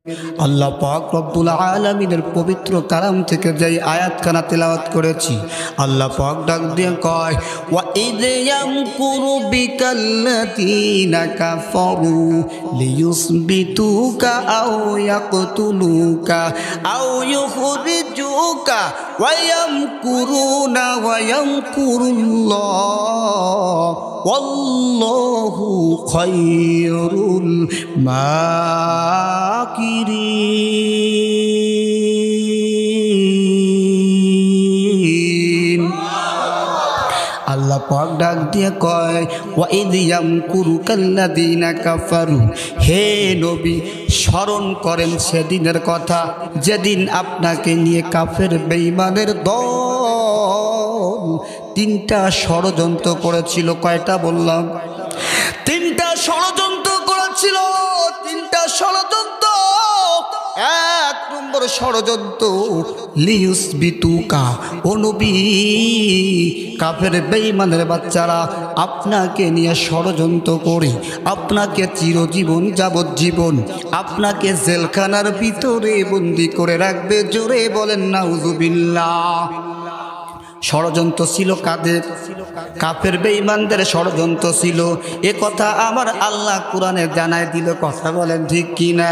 আল্লাহ পাক রব্বুল আলামিনের পবিত্র কালাম থেকে যেই আয়াতখানা তেলাওয়াত করেছি, আল্লাহ পাক ডাক দিয়ে কয়, ওয়া ইয ইয়ামকুরু বিকাল্লাযীনা কাফারু লিয়ুসবিতুকা আও ইয়াকতুলুকা আও ইউখরিজুকা ওয়া ইয়ামকুরুনা ওয়া ইয়ামকুরুল্লাহ ওয়াল্লাহু খায়রুল মাকিরিন। আল্লাহ পাক ডাক দিয়ে কয়, ওয়া ইয ইয়ামকুরু কাল্লাযীনা কাফারু, হে নবী স্মরণ করেন সেদিনের কথা যেদিন আপনাকে নিয়ে কাফের বেঈমানের দল তিনটা ষড়যন্ত্র করেছিল। কয়টা বললাম? তিনটা ষড়যন্ত্র করেছিল। তিনটা ষড়যন্ত্র। এক নম্বর ষড়যন্ত্র, লিয়ুসবিতুকা, ও নবী কাফের বেঈমানের বাচ্চারা আপনাকে নিয়ে ষড়যন্ত্র করে আপনাকে চিরজীবন যাবজ্জীবন আপনাকে জেলখানার ভিতরে বন্দি করে রাখবে। জোরে বলেন নাউজুবিল্লাহ। ষড়যন্ত্র ছিল কাদের? কাফের বেঈমানদের ষড়যন্ত্র ছিল। এ কথা আমার আল্লাহ কোরআনে জানায় দিল। কথা বলেন ঠিক কিনা?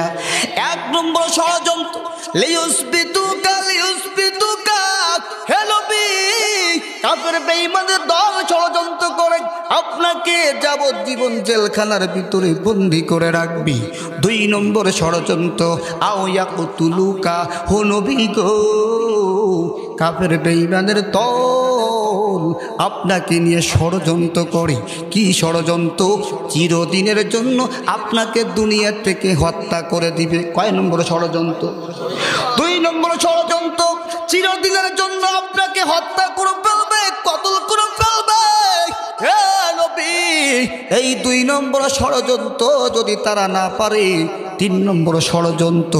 এক নম্বর ষড়যন্ত্র, লিয়ুসবিতুকা, লিয়ুসবিতুকা, হে নবী কাফের বেঈমানদের দল ষড়যন্ত্র করে আপনাকে যাবজ্জীবন জেলখানার ভিতরে বন্দি করে রাখবি। দুই নম্বর ষড়যন্ত্র, আও ইয়াকতুলুকা, ও নবী গো কাফের বেঈমানের দল আপনাকে নিয়ে ষড়যন্ত্র করে। কি ষড়যন্ত্র? চিরদিনের জন্য আপনাকে দুনিয়া থেকে হত্যা করে দিবে। কয় নম্বর ষড়যন্ত্র? দুই নম্বর ষড়যন্ত্র, চিরদিনের জন্য আপনাকে হত্যা করে ফেলবে, কতল করে ফেলবে। হে নবী এই দুই নম্বর ষড়যন্ত্র যদি তারা না পারে, তিন নম্বর ষড়যন্ত্র,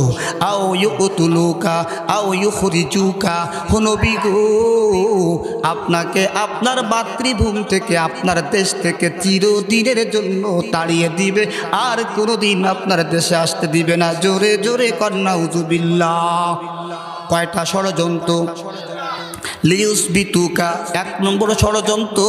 আও ইউকতুলুকা আও ইউখরিজুকা, ও নবী গো আপনাকে আপনার মাতৃভূমি থেকে আপনার দেশ থেকে চিরদিনের জন্য তাড়িয়ে দিবে, আর কোনোদিন আপনার দেশে আসতে দিবে না। জোরে জোরে কন্যা নাউজুবিল্লাহ। কয়টা ষড়যন্ত্র? লিয়ুসবিতুকা এক নম্বর ষড়যন্ত্র,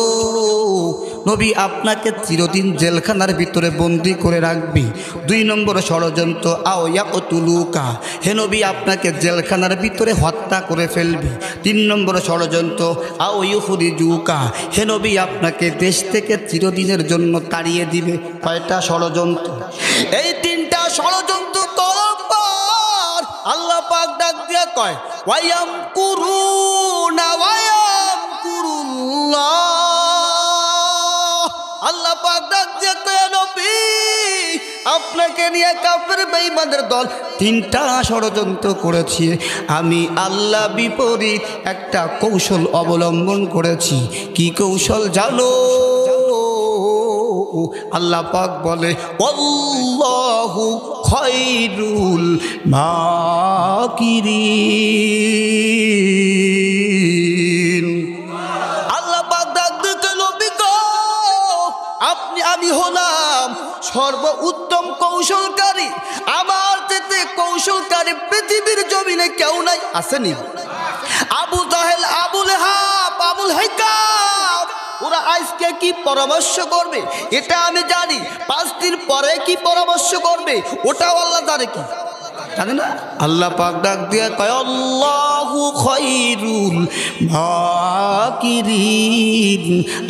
নবী আপনাকে চিরদিন জেলখানার ভিতরে বন্দি করে রাখবি। দুই নম্বর ষড়যন্ত্র, আও ইয়াকতুলুকা, হে নবী আপনাকে জেলখানার ভিতরে হত্যা করে ফেলবি। তিন নম্বর ষড়যন্ত্র, আও ইউখরিজুকা, হে নবী আপনাকে দেশ থেকে চিরদিনের জন্য তাড়িয়ে দিবে। কয়টা ষড়যন্ত্র? এই তিনটা ষড়যন্ত্র করার পর আল্লাহ পাক ডাক দিয়ে কয়, ওয়ায়ামকুরুনা ওয়ায়ামকুরুল্লাহ। আল্লাহ পাক ডাক দিয়ে কয়, নবী আপনাকে নিয়ে কাফের বেঈমানদের দল তিনটা ষড়যন্ত্র করেছি। আমি আল্লাহ বিপরীত একটা কৌশল অবলম্বন করেছি। কি কৌশল জানো? আল্লাহ পাক বলে, আল্লাহু খায়রুল মাকিরিন। আল্লাহ পাক ডাক দিয়ে নবী গো আমি হলাম সর্ব উত্তম কৌশলকারী। আমার থেকে কৌশলকারী পৃথিবীর জমিনে কেউ নাই। আসেনি? আবু জাহেল, আবু লাহাব, আবুল হাইকাম, ওরা আজকে কি পরামর্শ করবে এটা আমি জানি। 5 দিন পরে কি পরামর্শ করবে ওটাও আল্লাহ জানে। কি জানে না? আল্লাহ পাক ডাক দিয়ে কয়, আল্লাহু খায়রুল মাকিরিন।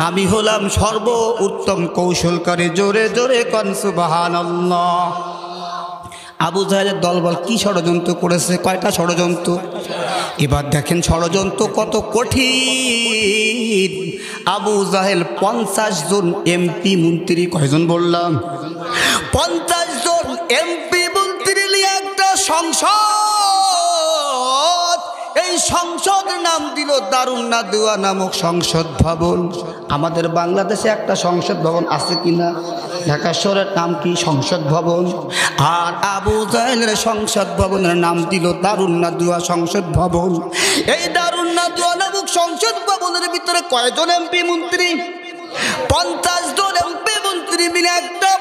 আমি হলাম সর্ব উত্তম কৌশলকারী। জোরে জোরে কোন সুবহানাল্লাহ। আবু জাহেলের দলবল কি ষড়যন্ত্র করেছে? কয়টা ষড়যন্ত্র? এবার দেখেন ষড়যন্ত্র কত কঠিন। আবু জাহেল 50 জন এমপি মন্ত্রী, কয়জন বললাম? 50 জন এমপি মন্ত্রী নিয়ে একটা সংসদ। এই সংসদ নাম দিল দারুন নাদওয়া নামক সংসদ ভবন। আমাদের বাংলাদেশে একটা সংসদ ভবন আছে কিনা? ঢাকা শহরের নাম কি? সংসদ ভবন। আর আবু জাহেলের সংসদ ভবনের নাম দিল দারুন নাদওয়া সংসদ ভবন। এই দারুন নাদওয়া নামক সংসদ ভবনের ভিতরে কয়জন এমপি মন্ত্রী? 50 জন এমপি মন্ত্রী মন্ত্রী মিলে একটা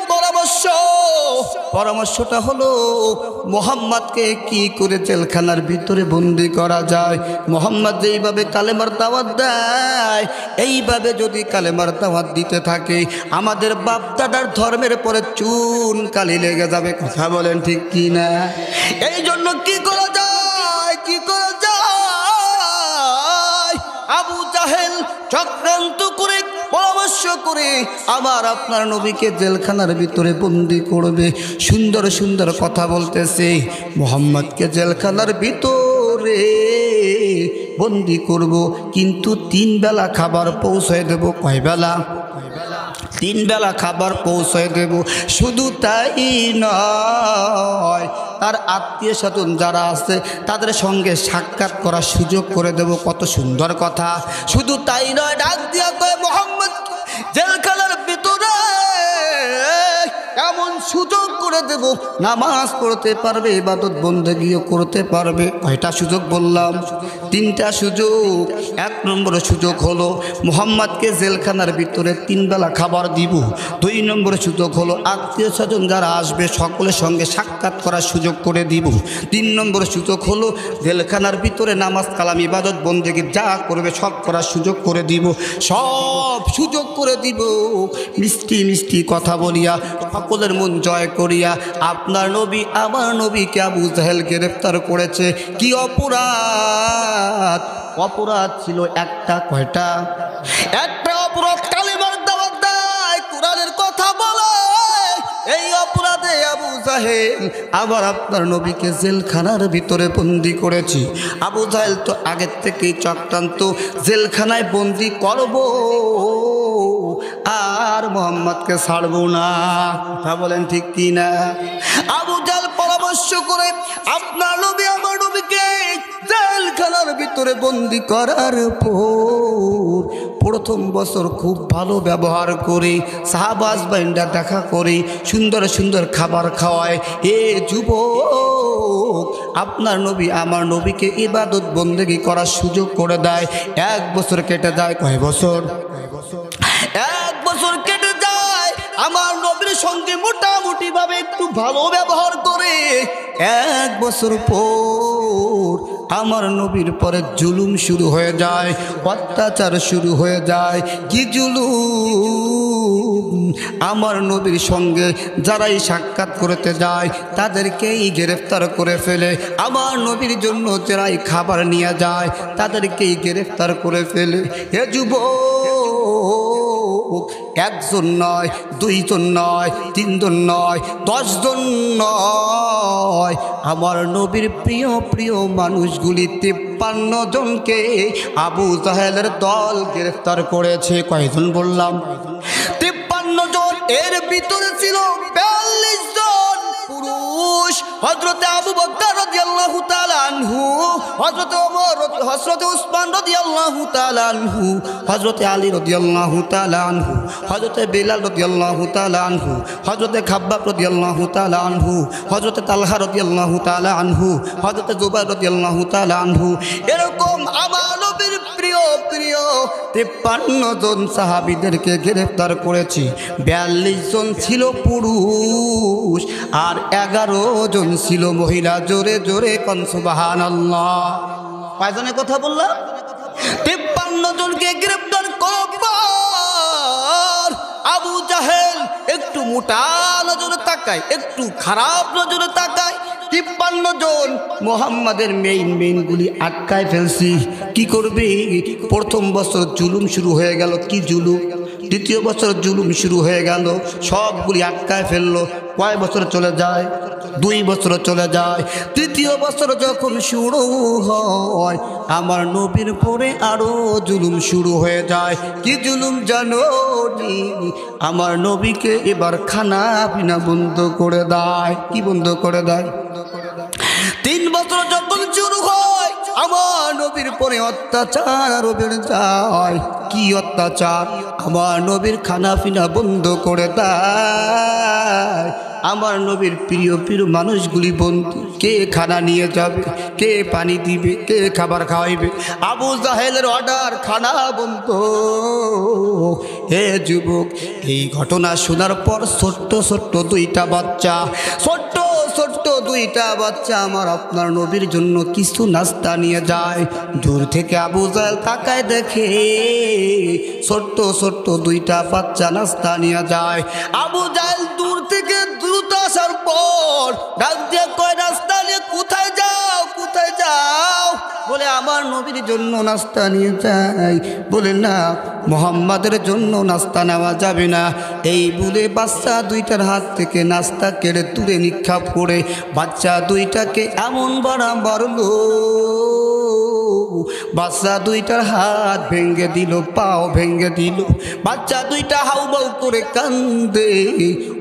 পরামর্শটা হলো মুহাম্মদকে কি করে জেলখানার ভিতরে বন্দি করা যায়। মুহাম্মদ যেইভাবে কালেমার দাওয়াত দেয়, এইভাবে যদি কালেমার দাওয়াত দিতে থাকে আমাদের বাপ দাদার ধর্মের পরে চুন কালি লেগে যাবে। কথা বলেন ঠিক কি না? এই জন্য কি করা যায়, কি করা যায়? আবু জাহেল চক্রান্ত করে পরামর্শ করে আবার আপনার নবীকে জেলখানার ভিতরে বন্দি করবে। সুন্দর সুন্দর কথা বলতেছে, মুহাম্মদকে জেলখানার ভিতরে বন্দি করব, কিন্তু 3 বেলা খাবার পৌঁছায় দেব। কয় বেলা? 3 বেলা খাবার পৌঁছায় দেব। শুধু তাই নয়, তার আত্মীয় স্বজন যারা আছে তাদের সঙ্গে সাক্ষাৎ করার সুযোগ করে দেব। কত সুন্দর কথা! শুধু তাই নয়, ডাক দিয়া কয় মুহাম্মদ জেলখানার ভিতরে এমন সুযোগ করে দেব, নামাজ পড়তে পারবে, ইবাদত বন্দেগীও করতে পারবে। কয়টা সুযোগ বললাম? 3টা সুযোগ। 1 নম্বর সুযোগ হলো মুহাম্মদকে জেলখানার ভিতরে 3 বেলা খাবার দিব। 2 নম্বর সুযোগ হলো আত্মীয় স্বজন যারা আসবে সকলের সঙ্গে সাক্ষাৎ করার সুযোগ করে দিব। 3 নম্বর সুযোগ হলো জেলখানার ভিতরে নামাজ কালাম ইবাদত বন্দেগী যা করবে সব করার সুযোগ করে দিব। সব সুযোগ করে দিব। মিষ্টি মিষ্টি কথা বলিয়া সকলের মন জয় করিয়া আপনার নবী আমার নবীকে আবু জাহেল গ্রেফতার করেছে। কি অপরাধ? অপরাধ ছিল একটা। কয়টা? একটা অপরাধ, কালেমার দাওয়াত দেয়, কোরআনের কথা বলে। এই অপরাধে আবু জাহেল আবার আপনার নবীকে জেলখানার ভিতরে বন্দি করেছি। আবু জাহেল তো আগের থেকেই চক্রান্ত, জেলখানায় বন্দি করব আর মুহাম্মদকে ছাড়বো না। কথা বলেন ঠিক কি না? আবু জাহেল পরামর্শ করে আপনার নবী আমার নবীকে জেলখানার ভিতরে বন্দি করার পর প্রথম বছর খুব ভালো ব্যবহার করে সাহাবাজ বাইন্ডা দেখা করে সুন্দর সুন্দর খাবার খাওয়ায়। এ যুবক, আপনার নবী আমার নবীকে ইবাদত বন্দেগী করার সুযোগ করে দেয়। 1 বছর কেটে যায়। কয় বছর? 1 বছর কেটে যায়। আমার নবীর সঙ্গে মোটামুটি ভাবে একটু ভালো ব্যবহার করে 1 বছর পর আমার নবীর পরে জুলুম শুরু হয়ে যায়, অত্যাচার শুরু হয়ে যায়। কি জুলুম! আমার নবীর সঙ্গে যারাই সাক্ষাৎ করতে যায় তাদেরকেই গ্রেফতার করে ফেলে। আমার নবীর জন্য যারাই খাবার নিয়ে যায় তাদেরকেই গ্রেফতার করে ফেলে। হে যুবক, 1 জন নয়, 2 জন নয়, 3 জন নয়, 10 জন নয়, আমার নবীর প্রিয় প্রিয় মানুষগুলি 53 জনকে আবু জাহেলের দল গ্রেফতার করেছে। কয়জন বললাম? 53 জন। এর ভিতরে ছিল 42 জন পুরুষ। হযরতে আবু বকর রাদিয়াল্লাহু তাআলা আনহু, হযরতে ওমর, হযরতে উসমান রাদিয়াল্লাহু তাআলা আনহু, হযরতে আলী রাদিয়াল্লাহু তাআলা আনহু, হযরতে বিলাল রাদিয়াল্লাহু তাআলা আনহু, হযরতে খাব্বাব রাদিয়াল্লাহু তাআলা আনহু, হযরতে তালহা রাদিয়াল্লাহু তাআলা আনহু, হযরতে জুবাইর রাদিয়াল্লাহু তাআলা আনহু। এরকম আমার নবীর প্রিয় প্রিয় 53 জন সাহাবীদেরকে গ্রেফতার করেছি। 42 জন ছিল পুরুষ আর 11 জন ছিল মহিলা। জোরে জোরে কোন সুবহানাল্লাহ। কয়জনের কথা বললাম? 53 জনকে গ্রেফতার করার আবু জাহেল একটু মোটা নজরে তাকায়, একটু খারাপ নজরে তাকায়। 53 জন মুহাম্মাদের মেইন গুলি আটকায় ফেলছি। কি করবে? প্রথম বছর জুলুম শুরু হয়ে গেল। কি জুলুম? দ্বিতীয় বছর জুলুম শুরু হয়ে গেল, সবগুলি আটকায় ফেললো। কয় বছর চলে যায়? 2 বছর চলে যায়। তৃতীয় বছর যখন শুরু হয় আমার নবীর পরে আরো জুলুম শুরু হয়ে যায়। কি জুলুম জানো? আমার নবীকে এবার খানা পিনা বন্ধ করে দেয়। কি বন্ধ করে দেয়? 3 বছর যখন শুরু হয় আমার নবীর পরে অত্যাচার আরো বেড়ে যায়। কি অত্যাচার? আমার নবীর খানা পিনা বন্ধ করে দেয়। আমার নবীর প্রিয় প্রিয় মানুষগুলি বন্ধু, কে খানা নিয়ে যাবে, কে পানি দিবে, কে খাবার খাওয়াইবে? আবু জাহেলের অর্ডার, খানা বন্ধ। হে যুবক, এই ঘটনা শোনার পর ছোট্ট ছোট্ট দুইটা বাচ্চা, ছোট্ট দুইটা বাচ্চা আমার আপনার নবীর জন্য কিছু নাস্তা নিয়ে যায়। দূর থেকে আবু জাহেল তাকায়, দেখে ছোট্ট ছোট্ট দুইটা বাচ্চা নাস্তা নিয়ে যায়। আবু জাহেল দূর থেকে দ্রুত আসার পর ডাক দিয়ে কয়, নাস্তা নিয়ে কোথায় যাও, কোথায় যাও? বলে আমার নবীর জন্য নাস্তা নিয়ে যাই। বলে না, মোহাম্মদের জন্য নাস্তা নেওয়া যাবে না। এই বলে বাচ্চা দুইটার হাত থেকে নাস্তা কেড়ে তুলে নিক্ষেপ করে বাচ্চা দুইটাকে এমন বাড়া মারলো, বাচ্চা দুইটার হাত ভেঙে দিল, পাও ভেঙে দিল। বাচ্চা দুইটা হাউমাউ করে কান্দে।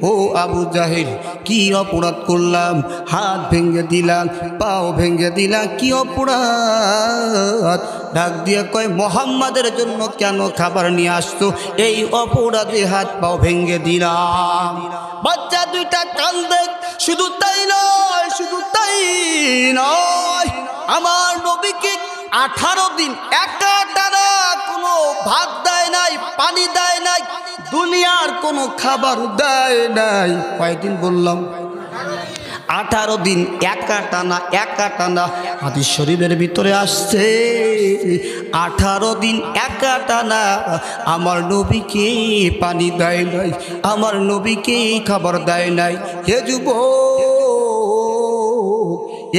ও আবু জাহেল, কি অপরাধ করলাম? হাত ভেঙে দিলাম, পাও ভেঙে দিলাম, কি অপরাধ? ডাক দিয়ে কয়, মোহাম্মদের জন্য কেন খাবার নিয়ে আসতো? এই অপরাধে হাত পাও ভেঙে দিলাম। বাচ্চা দুইটা কান্দে। শুধু তাই নয়, শুধু তাই নয়, আমার নবীকে 18 দিন একা টানা কোনো ভাত দেয় নাই, পানি দেয় নাই, দুনিয়ার কোনো খাবার দেয় নাই। কয়দিন বললাম? 18 দিন একা টানা। হাদিস শরীফের ভিতরে আসছে 18 দিন একা টানা আমার নবীকে পানি দেয় নাই, আমার নবীকে খাবার দেয় নাই। হে যুবক,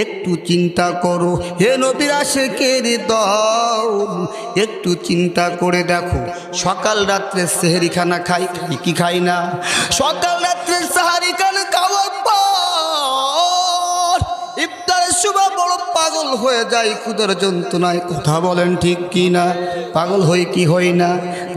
একটু চিন্তা করো। হে নবীর আশিকের দল, একটু চিন্তা করে দেখো, সকাল রাত্রে সেহরি খানা খাই কি খাই না? সকাল রাত্রে সেহরি খানা খাওয়ার পর ইফতারের সময় বড় পাগল হয়ে যায় ক্ষুধার যন্ত্রণায়। কথা বলেন ঠিক কি না? পাগল হই কি হই না?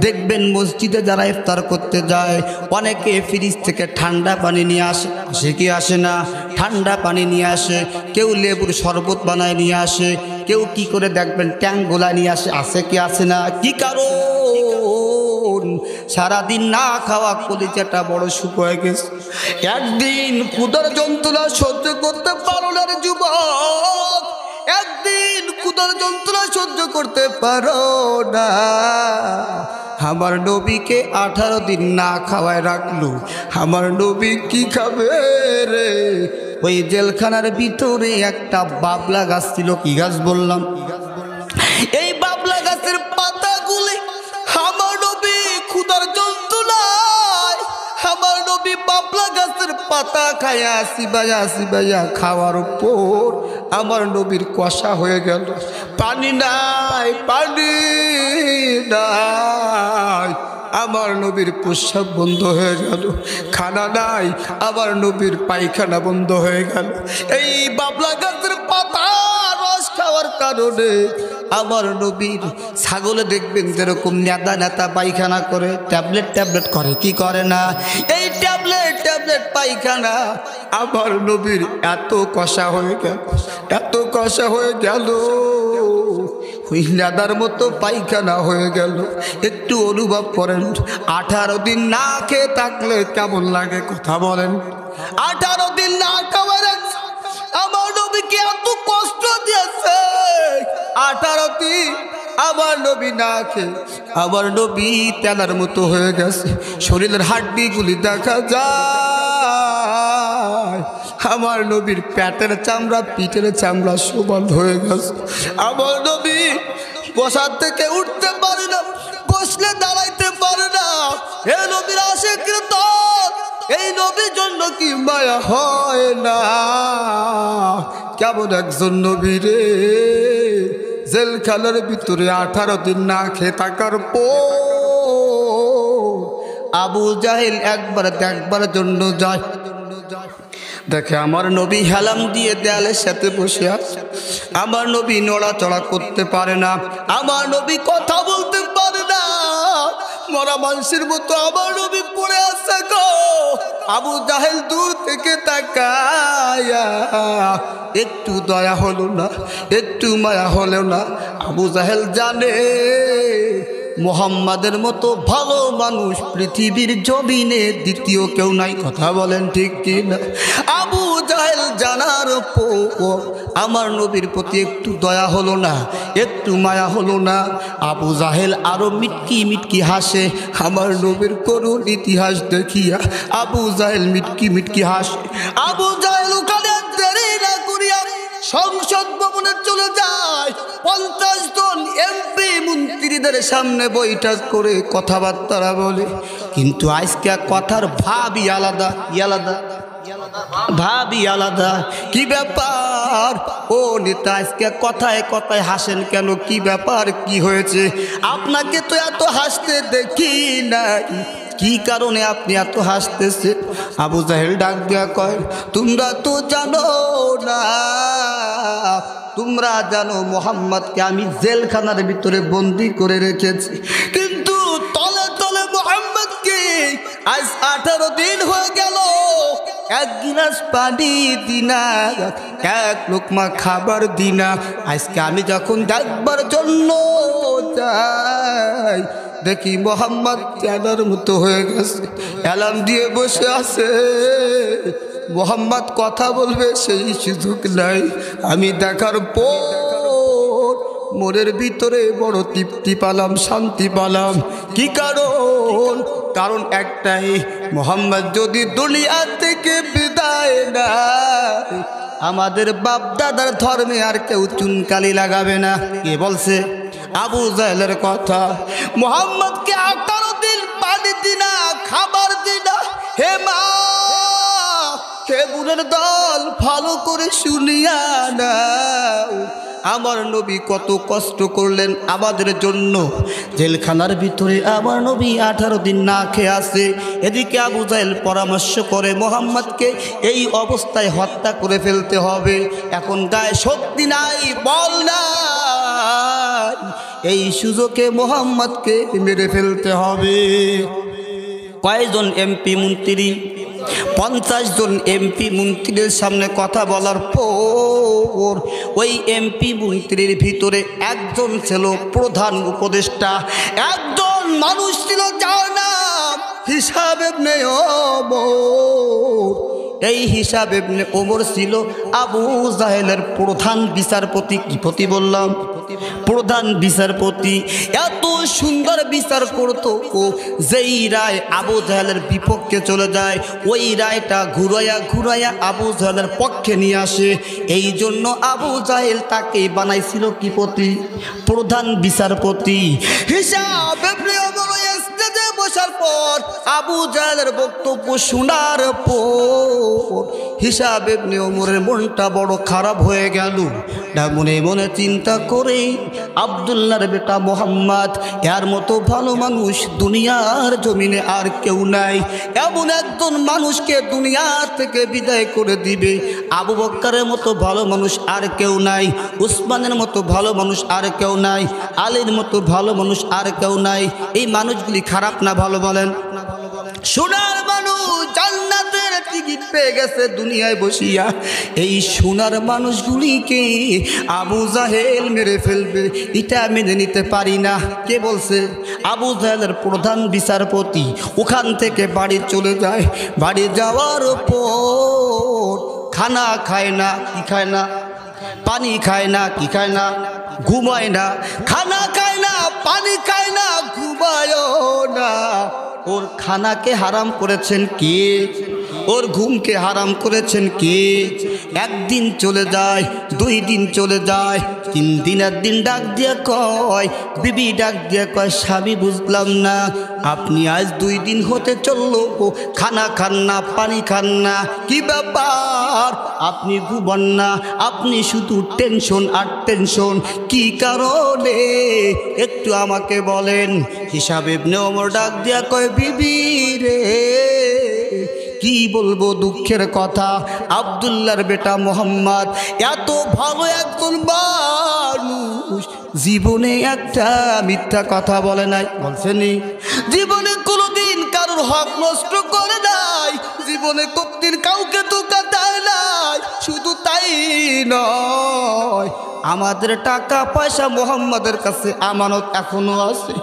দেখবেন মসজিদে যারা ইফতার করতে যায়, অনেকে ফ্রিজ থেকে ঠান্ডা পানি নিয়ে আসে, আসে কি আসে না? ঠান্ডা পানি নিয়ে আসে, কেউ লেবুর শরবত বানায় নিয়ে আসে, কেউ কি করে দেখবেন ট্যাঙ্ক গোলা নিয়ে আসে, আসে কি আসে না? কি কারণ? সারাদিন না খাওয়া কলিজাটা বড় শুকিয়ে গেছে। একদিন ক্ষুধার যন্ত্রণা সহ্য করতে পারো না রে যুবক, একদিন ক্ষুধার যন্ত্রণা সহ্য করতে পারো না। আমার নবীকে 18 দিন না খাওয়ায় রাখলো। আমার নবী কি খাবে রে? ওই জেলখানার ভিতরে একটা বাবলা গাছ ছিল। কি গাছ বললাম? এই বাবলা গাছের পাতাগুলি আমার নবী ক্ষুধার যন্ত্রণায়, আমার নবী বাবলা গাছের পাতা খায়া সিবাইয়া খাওয়ার পর আমার নবীর কষা হয়ে গেল। পানি নাই, পানি নাই, আমার নবীর প্রস্রাব বন্ধ হয়ে গেল। খানা নাই, আমার নবীর পায়খানা বন্ধ হয়ে গেল। এই বাবলা গাছের পাতা রস খাওয়ার কারণে আমার নবীর ছাগলে দেখবেন যেরকম নেতা পায়খানা করে, ট্যাবলেট করে, কি করে না? এই ট্যাবলেট পায়খানা আমার নবীর এত কষা হয়ে গেল, এত কষা হয়ে গেল, ওই নেদার মতো পায়খানা হয়ে গেল। একটু অনুভব করেন, 18 দিন না খেয়ে থাকলে কেমন লাগে? কথা বলেন। 18 দিন না খাওয়ার আমার নবীকে এত কষ্ট দিয়েছে। 18 দিন আমার নবী না খেয়ে আমার নবী তেলার মতো হয়ে গেছে। শরীরের হাড্ডিগুলি দেখা যায়। আমার নবীর পেটের চামড়া, পিঠের চামড়া সমান হয়ে গেছে। আমার নবী বসার থেকে উঠতে পারে না, বসলে দাঁড়াইতে পারে না। হে নবীর আশিকের দল, এই নবীর জন্য কি মায়া হয় না? কেমন একজন নবী রে! জেলখানার ভিতরে 18 দিন না খেয়ে থাকার পর আবু জাহেল একবার দেখবার জন্য যায়। দেখে আমার নবী হেলাম দিয়ে দেয়ালের সাথে বসে আছে। আমার নবী নড়াচড়া করতে পারে না, আমার নবী কথা বলতে পারে না। মরা মানুষের মতো আমার নবী পড়ে আছে গো। আবু জাহেল দূর থেকে তাকায়া একটু দয়া হলো না, একটু মায়া হলো না। আবু জাহেল জানে মুহাম্মাদের মতো ভালো মানুষ পৃথিবীর জমিনে দ্বিতীয় কেউ নাই। কথা বলেন ঠিক কি না? আবু জাহেল জানার পর আমার নবীর প্রতি একটু দয়া হলো না, একটু মায়া হলো না। আবু জাহেল আরো মিটকি মিটকি হাসে। আমার নবীর করুণ ইতিহাস দেখিয়া আবু জাহেল মিটকি মিটকি হাসে। আবু জাহেল ওখানে দেরি না করিয়া সংসদ ভবনে চলে যায়। 50 জন এমপি মন্ত্রীদের সামনে বৈঠক করে কথাবার্তা বলে। কিন্তু আজকে কথার ভাবই আলাদা, ভাবি আলাদা। কি ব্যাপার ও নেতা, আজকে কথায় কথায় হাসেন কেন? কি ব্যাপার, কি হয়েছে? আপনাকে তো এত হাসতে দেখি নাই, কি কারণে আপনি এত হাসতেছেন? আবু জাহেল ডাক দিয়া কয়, তোমরা তো জানো না, তোমরা জানো মুহাম্মদকে আমি জেলখানার ভিতরে বন্দি করে রেখেছি, কিন্তু তলে তলে মুহাম্মদকে আজ 18 দিন হয়ে গেল এক গিলাস পানি দিনা, এক লোকমা খাবার দিনা। আজকে আমি যখন দেখবার জন্য যাই দেখি মুহাম্মদ চাঁদার মতো হয়ে গেছে, অ্যালার্ম দিয়ে বসে আছে। মুহাম্মদ কথা বলবে সেই সুযোগ নাই। আমি দেখার পর মনের ভিতরে বড় তৃপ্তি পালাম, শান্তি পালাম। কি কারণ? কারণ একটাই, মুহাম্মদ যদি দুনিয়া থেকে বিদায় নেয় আমাদের বাপ দাদার ধর্মে আর কেউ চুনকালি লাগাবে না। কে বলছে? আবু জাহেলের কথা। মুহাম্মদকে 18 দিন পানি দিনা, খাবার দিনা। হে মা, হে বোনের দল, ভালো করে শুনিয়া নাও, আমার নবী কত কষ্ট করলেন আমাদের জন্য। জেলখানার ভিতরে আমার নবী 18 দিন না খেয়ে আছে। এদিকে আবু জাহেল পরামর্শ করে মুহাম্মদকে এই অবস্থায় হত্যা করে ফেলতে হবে। এখন গায়ে শক্তি নাই, বল নাই, এই সুযোগে মুহাম্মদকে মেরে ফেলতে হবে। কয়জন এমপি মন্ত্রী? 50 জন এমপি মন্ত্রীর সামনে কথা বলার পর ওই এমপি মন্ত্রীর ভিতরে একজন ছিল প্রধান উপদেষ্টা, একজন মানুষ ছিল যার নাম হিসাব ইবনে ওমর। এই হিসাব ইবনে ওমর ছিল আবু জাহেলের প্রধান বিচারপতি। কি পতি বললাম? প্রধান বিচারপতি। এত সুন্দর বিচার করতো ও, যেই রায় আবু জাহেলের বিপক্ষে চলে যায় ওই রায়টা ঘুরাইয়া ঘুরাইয়া আবু জাহেলের পক্ষে নিয়ে আসে। এই জন্য আবু জাহেল তাকে বানাইছিল কি পতি? প্রধান বিচারপতি। হিসাব ইবনে ওমর স্টেজে বসার পর আবু জাহেলের বক্তব্য শোনার পর হিসাব ইবনে ওমরের মনটা বড় খারাপ হয়ে গেল। মনে মনে চিন্তা করে, আব্দুল্লাহর বেটা মুহাম্মদ, এর মতো ভালো মানুষ দুনিয়ার জমিনে আর কেউ নাই। এমন একজন মানুষকে দুনিয়া থেকে বিদায় করে দিবে। আবু বকরের মতো ভালো মানুষ আর কেউ নাই, উসমানের মতো ভালো মানুষ আর কেউ নাই, আলীর মতো ভালো মানুষ আর কেউ নাই। এই মানুষগুলি খারাপ না ভালো বলেন? সোনার মানুষ জান্নাতের টিকিট পেয়ে গেছে দুনিয়ায় বসিয়া। এই সোনার মানুষগুলিকে আবু জাহেল মেরে ফেলবে, এটা মেনে নিতে পারি না। কে বলছে? আবু জাহেলের প্রধান বিচারপতি। ওখান থেকে বাড়ি চলে যায়। বাড়ি যাওয়ার পর খানা খায় না। কি খায় না? পানি খায় না। কি খায় না? ঘুমায় না। খানা খায় না, পানি খায় না, ঘুমায়ও না। ওর খানাকে হারাম করেছেন কে? ওর ঘুমকে হারাম করেছেন কে? একদিন চলে যায়, 2 দিন চলে যায়, 3 দিনের দিন ডাক দিয়ে কয়, বিবি ডাক দিয়ে কয়, স্বামী বুঝলাম না, আপনি আজ 2 দিন হতে চললো খানা খান না, পানি খান না, কি ব্যাপার? আপনি ঘুমান না, আপনি শুধু টেনশন আর টেনশন, কি কারণে একটু আমাকে বলেন। হিসাব ইবনে ওমর ডাক দিয়া কয়, বিবি রে, কি বলবো দুঃখের কথা, আব্দুল্লাহর বেটা মুহাম্মদ এত ভালো একজন মানুষ জীবনে একটা মিথ্যা কথা বলে নাই, বলছেনি? জীবনে কোনোদিন কারোর হক নষ্ট করে নাই, জীবনে কোনদিন কাউকে ধোঁকা দেয় নাই। শুধু তাই নয়, আমাদের টাকা পয়সা মোহাম্মদের কাছে আমানত এখনো আছে।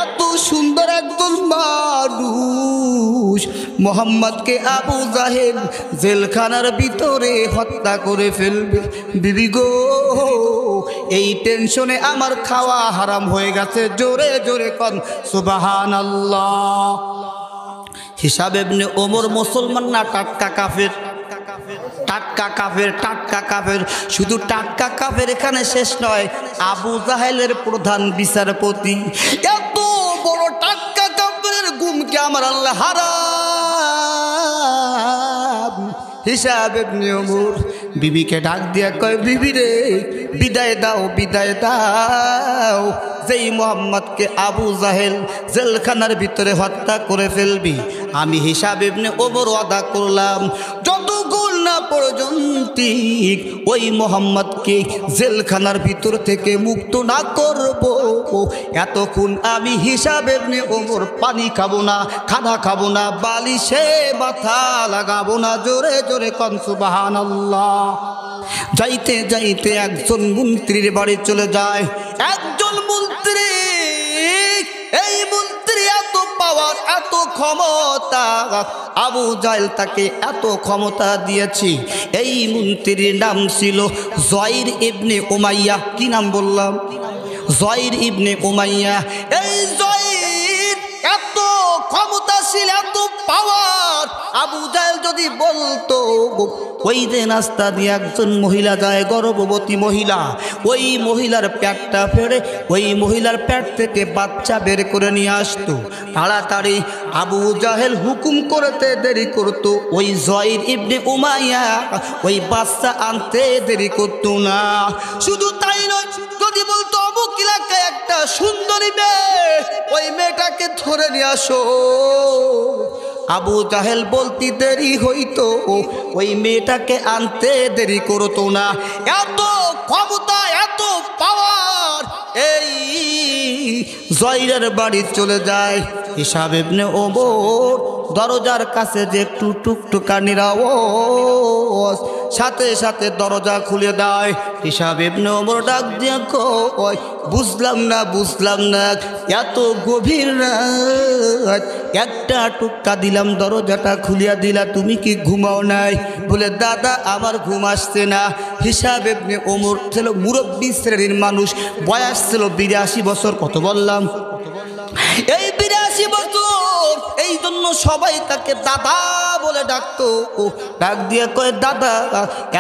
এত সুন্দর একজন মানুষ, মোহাম্মদকে আবু জাহেল জেলখানার ভিতরে হত্যা করে ফেলবে। বিবি গো, এই টেনশনে আমার খাওয়া হারাম হয়ে গেছে। জোরে জোরে কন সুবহানাল্লাহ। হিসাব ইবনে ওমর মুসলমান না টাটকা কাফের? টাটকা কাফের, টাটকা কাফের। শুধু টাটকা কাফের এখানে শেষ নয়, আবু জাহেলের প্রধান বিচারপতি। এত বড় টাটকা কাফের গুমকে আমার আল্লাহ হারাম। হিসাব ইবনে ওমর বিবিকে ডাক দিয়া কয়, বিবি রে, বিদায় দাও, বিদায় দাও। যেই মোহাম্মদকে আবু জাহেল জেলখানার ভিতরে হত্যা করে ফেলবি, আমি হিসাব ইবনে ওমর ওয়াদা করলাম যতক্ষণ না পর্যন্ত ওই মোহাম্মদকে জেলখানার ভিতর থেকে মুক্ত না করব, এতক্ষণ আমি হিসাব ইবনে ওমর পানি খাবো না, খানা খাবো না, বালিশে মাথা লাগাবো না। জোরে জোরে কন সুবহানাল্লাহ। যাইতে যাইতে একজন মন্ত্রীর বাড়ি চলে যায়। একজন মন্ত্রী, এই মন্ত্রী এত পাওয়ার, এত ক্ষমতা, আবু জাহেল তাকে এত ক্ষমতা দিয়েছি। এই মন্ত্রীর নাম ছিল জয়র ইবনে উমাইয়া। কি নাম বললাম? জয়র ইবনে উমাইয়া। এই জয়র এত ক্ষমতাশীল, এত পাওয়ার। আবু জাহেল যদি বলতো, ওই যে রাস্তা দিয়ে একজন মহিলা যায়, গর্ভবতী মহিলা, ওই মহিলার পেটটা ফেড়ে ওই মহিলার পেট থেকে বাচ্চা বের করে নিয়ে আসতো, তাড়াতাড়ি আবু জাহেল হুকুম করতে দেরি করতো, ওই জয়র ইবনে উমাইয়া ওই বাচ্চা আনতে দেরি করতো না। শুধু তাই নয়, যদি বলতো অমুক এলাকায় একটা সুন্দরী মেয়ে, ওই মেয়েটাকে ধরে নিয়ে আসো, আবু জাহেল বলতে দেরি হইতো, ওই মেয়েটাকে আনতে দেরি করতো না। এত ক্ষমতা, এত পাওয়ার। এই জয়রের বাড়ি চলে যায়। হিসাব ইবনে ওমর দরজার কাছে যে একটু টুকটুকানির আওয়াজ, সাথে সাথে দরজা খুলে দেয়। হিসাব ইবনে ওমর ডাক দিয়ে কয়, বুঝলাম না, বুঝলাম না, এত গভীর রাত, একটা টুক্কা দিলাম, দরজাটা খুলিয়া দিলা, তুমি কি ঘুমাও নাই? বলে, দাদা আমার ঘুম আসছে না। হিসাব ইবনে ওমর ছিল মুরব্বী শ্রেণীর মানুষ, বয়স ছিল 82 বছর। কত বললাম? এই 82 বছর। এই জন্য সবাই তাকে দাদা বলে ডাকতো। ডাক দিয়ে কয়, দাদা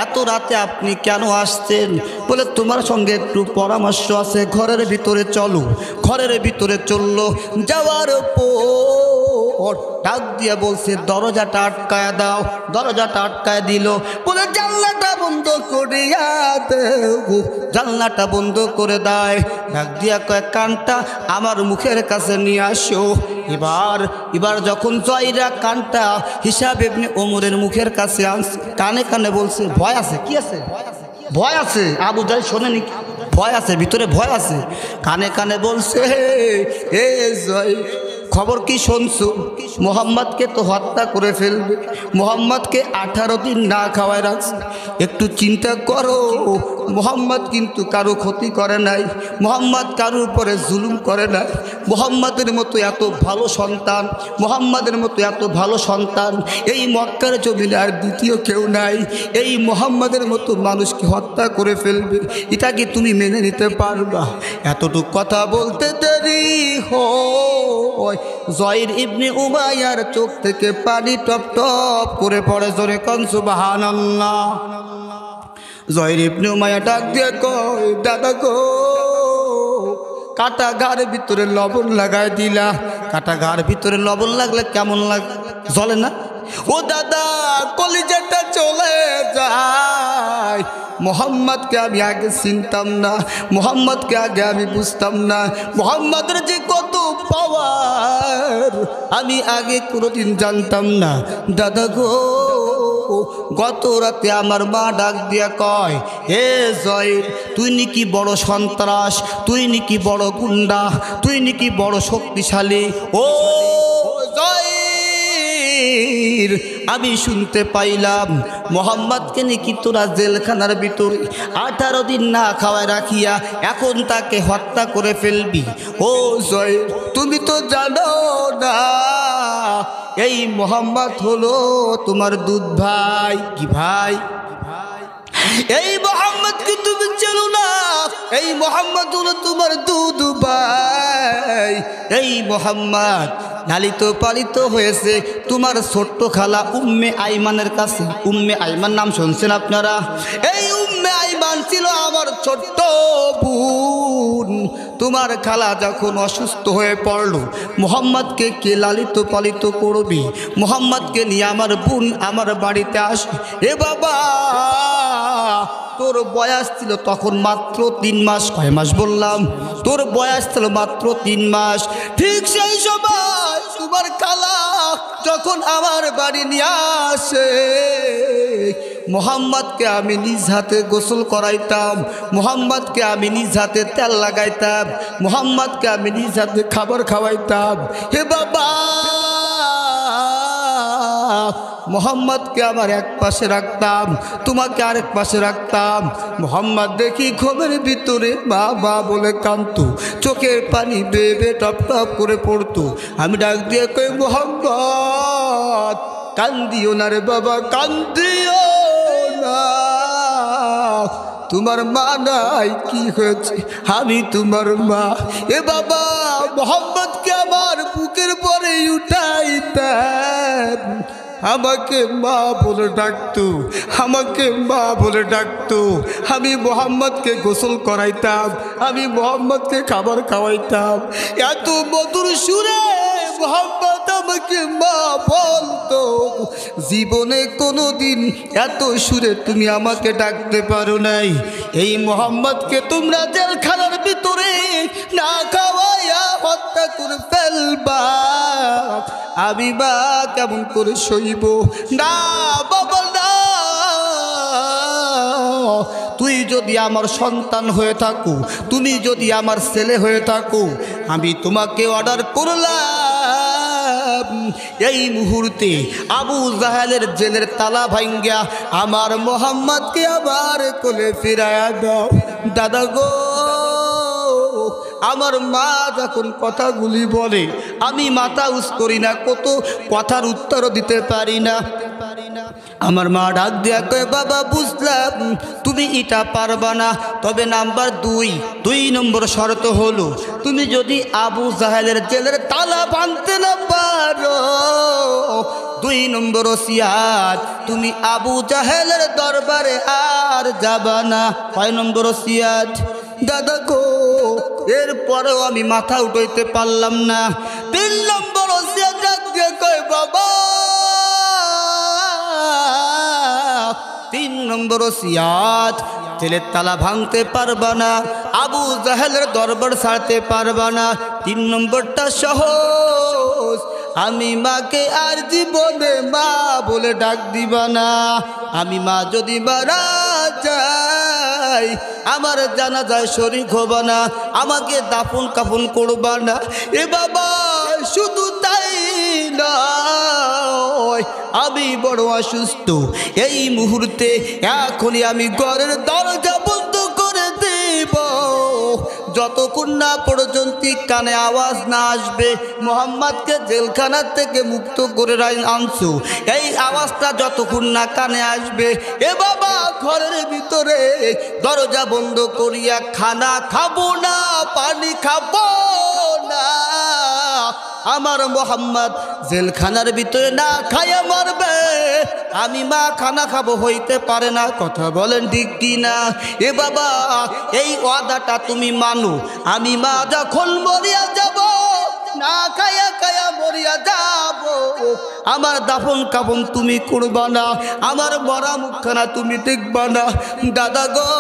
এত রাতে আপনি কেন আসছেন? বলে, তোমার সঙ্গে একটু পরামর্শ আছে, ঘরের ভিতরে চলো। ঘরের ভিতরে চললো। যাওয়ার পর ডাক দিয়ে বলছে, দরজাটা আটকায় দাও। দরজাটা আটকায় দিল। বলে, জানলাটা বন্ধ করিয়া দেবো। জানলাটা বন্ধ করে দেয়। ডাক দিয়া কয়, কানটা আমার মুখের কাছে নিয়ে আসো। এবার যখন জয়রা কানটা হিসাব ইবনে ওমরের মুখের কাছে আনছে, কানে কানে বলছে, ভয় আছে। কি আছে? ভয় আছে। আবু জাহেল শোনেনি? ভয় আছে, ভিতরে ভয় আছে। কানে কানে বলছে, হে জয়, খবর কি শুনছো? মোহাম্মদকে তো হত্যা করে ফেলবে। মোহাম্মদকে 18 দিন না খাওয়ায় রাখছে। একটু চিন্তা করো, মোহাম্মদ কিন্তু কারো ক্ষতি করে নাই, মোহাম্মদ কারো উপরে জুলুম করে নাই। মোহাম্মদের মতো এত ভালো সন্তান, মোহাম্মদের মতো এত ভালো সন্তান এই মক্কার জমিনে আর দ্বিতীয় কেউ নাই। এই মোহাম্মদের মতো মানুষকে হত্যা করে ফেলবে, এটা কি তুমি মেনে নিতে পারবা? এতটুকু কথা বলতে দেরি হয়, জয়র ইবনে উমাইয়ার চোখ থেকে পানি টপ টপ করে পড়ে। জোরে কোন সুবহানাল্লাহ। জয়র ইবনে উমাইয়া ডাক দিয়ে কয়, দাদা গো, কাটা ঘাড়ের ভিতরে লবণ লাগাই দিলা। কাটা ঘাড়ের ভিতরে লবণ লাগলে কেমন লাগে? জ্বলে না? ও দাদা, কলিজাটা চলে যায়। মোহাম্মদকে আমি আগে চিনতাম না, মোহাম্মদকে আগে আমি বুঝতাম না। মোহাম্মদের যে কত পাওয়ার আমি আগে কোনোদিন জানতাম না। দাদা গো, গত রাতে আমার মা ডাক দিয়া কয়, হে জয়ের, তুই নাকি বড় সন্ত্রাস, তুই নাকি বড় গুন্ডা, তুই নাকি বড় শক্তিশালী। ও জয়ের, আমি শুনতে পাইলাম মোহাম্মদকে নাকি তোরা জেলখানার ভিতরে 18 দিন না খাওয়ায় রাখিয়া এখন তাকে হত্যা করে ফেলবি। ও জয়ের, তুমি তো জানো না এই মোহাম্মদ হলো তোমার দুধ ভাই। কি ভাই? এই মোহাম্মদকে তুমি চেনো না? এই মোহাম্মদ হলো তোমার দুধ ভাই। এই মোহাম্মদ লালিত পালিত হয়েছে তোমার ছোট্ট খালা উম্মে আইমানের কাছে। উম্মে আইমান নাম শুনছেন আপনারা? এই উম্মে আইমান ছিল আমার ছোট্ট বোন। তোমার খালা যখন অসুস্থ হয়ে পড়ল, মোহাম্মদকে কে লালিত পালিত করবি? মোহাম্মদকে নিয়ে আমার বোন আমার বাড়িতে আসে। এ বাবা, তোর বয়স ছিল তখন মাত্র 3 মাস। কয় মাস বললাম? তোর বয়স ছিল মাত্র 3 মাস। ঠিক সেই সময় তোমার খালা যখন আমার বাড়ি নিয়ে আসে, মোহাম্মদকে আমি নিজ হাতে গোসল করাইতাম, মোহাম্মদকে আমি নিজ হাতে তেল লাগাইতাম, মোহাম্মদকে আমি নিজ হাতে খাবার খাওয়াইতাম। হে বাবা, মোহাম্মদকে আমার এক পাশে রাখতাম, তোমাকে আরেক পাশে রাখতাম। মোহাম্মদ দেখি ঘুমের ভিতরে বাবা বলে কাঁদতো, চোখের পানি বেয়ে বেয়ে টপ টপ করে পড়তো। আমি ডাক দিয়ে কই, মোহাম্মদ কান্দিও না রে বাবা, কান্দিও না। তোমার মা নাই? কি হয়েছে? আমি তোমার মা। এ বাবা, মোহাম্মদকে আমার বুকের পরে উঠাইতাম, আমাকে মা বলে ডাকতো, আমাকে মা বলে ডাকতো। আমি মোহাম্মদকে গোসল করাইতাম, আমি মোহাম্মদকে খাবার খাওয়াইতাম। এত মধুর সুরে মোহাম্মদ আমাকে মা বলতো। জীবনে কোনোদিন এত সুরে তুমি আমাকে ডাকতে পারো নাই। এই মোহাম্মদকে তোমরা জেলখানার ভিতরে না খাওয়াইয়া হত্যা করে ফেলবা। আমি বা কেমন করে সইব? না বাবা না, তুই যদি আমার সন্তান হয়ে থাকো, তুমি যদি আমার ছেলে হয়ে থাকো, আমি তোমাকে অর্ডার করলাম এই মুহূর্তে আবু জাহেলের জেলের তালা ভাঙ্গা আমার মোহাম্মদকে আবার কোলে ফিরায়া দাও। দাদা গো, আমার মা যখন কথাগুলি বলে আমি মাথা উস করি না, কত কথার উত্তরও দিতে পারি না। আমার মা ডাক দিয়া কয়, বাবা বুঝলাম তুমি এটা পারবা না, তবে নাম্বার 2 নম্বর শর্ত হলো তুমি যদি আবু জাহেলের জেলের তালা ভাঙতে না পারো, 2 নম্বর ওসিয়াত, তুমি আবু জাহেলের দরবারে আর যাবা না। 6 নম্বর ওসিয়াত। দাদা গো, এরপরেও আমি মাথা উঠাইতে পারলাম না। 3 নম্বর ওসিয়াত ডাক দিয়ে কয়, বাবা 3 নম্বর ওসিয়াত, জেলের তালা ভাঙতে পারবা না, আবু জাহেলের দরবার ছাড়তে পারবা না। 3 নম্বরটা সহজ, আমি মাকে আর জীবনে মা বলে ডাক দিবা না। আমি মা যদি মারা যাই, আমার জানাজায় শরীক হবা না, আমাকে দাফন কাফন করবা না। এ বাবা, শুধু তাই নয়, আমি বড় অসুস্থ। এই মুহূর্তে এখনই আমি ঘরের দরজা বন্ধ করে দেব, যতক্ষণ না পর্যন্ত কানে আওয়াজ না আসবে মোহাম্মদকে জেলখানার থেকে মুক্ত করে আনছো, এই আওয়াজটা যতক্ষণ না কানে আসবে, এ বাবা ঘরের ভিতরে দরজা বন্ধ করিয়া খানা খাবো না, পানি খাবো না। আমার মোহাম্মদ জেলখানার ভিতরে না খাইয়া মরবে, আমি মা খানা খাবো হইতে পারে না। কথা বলেন ঠিক কি না? এ বাবা, এই ওয়াদাটা তুমি মানো। আমি মা যখন মরিয়া যাব, না খাইয়া খাইয়া মরিয়া যাব, আমার দাফন কাফন তুমি করবা না, আমার মরা মুখখানা তুমি দেখবা না। দাদা গো,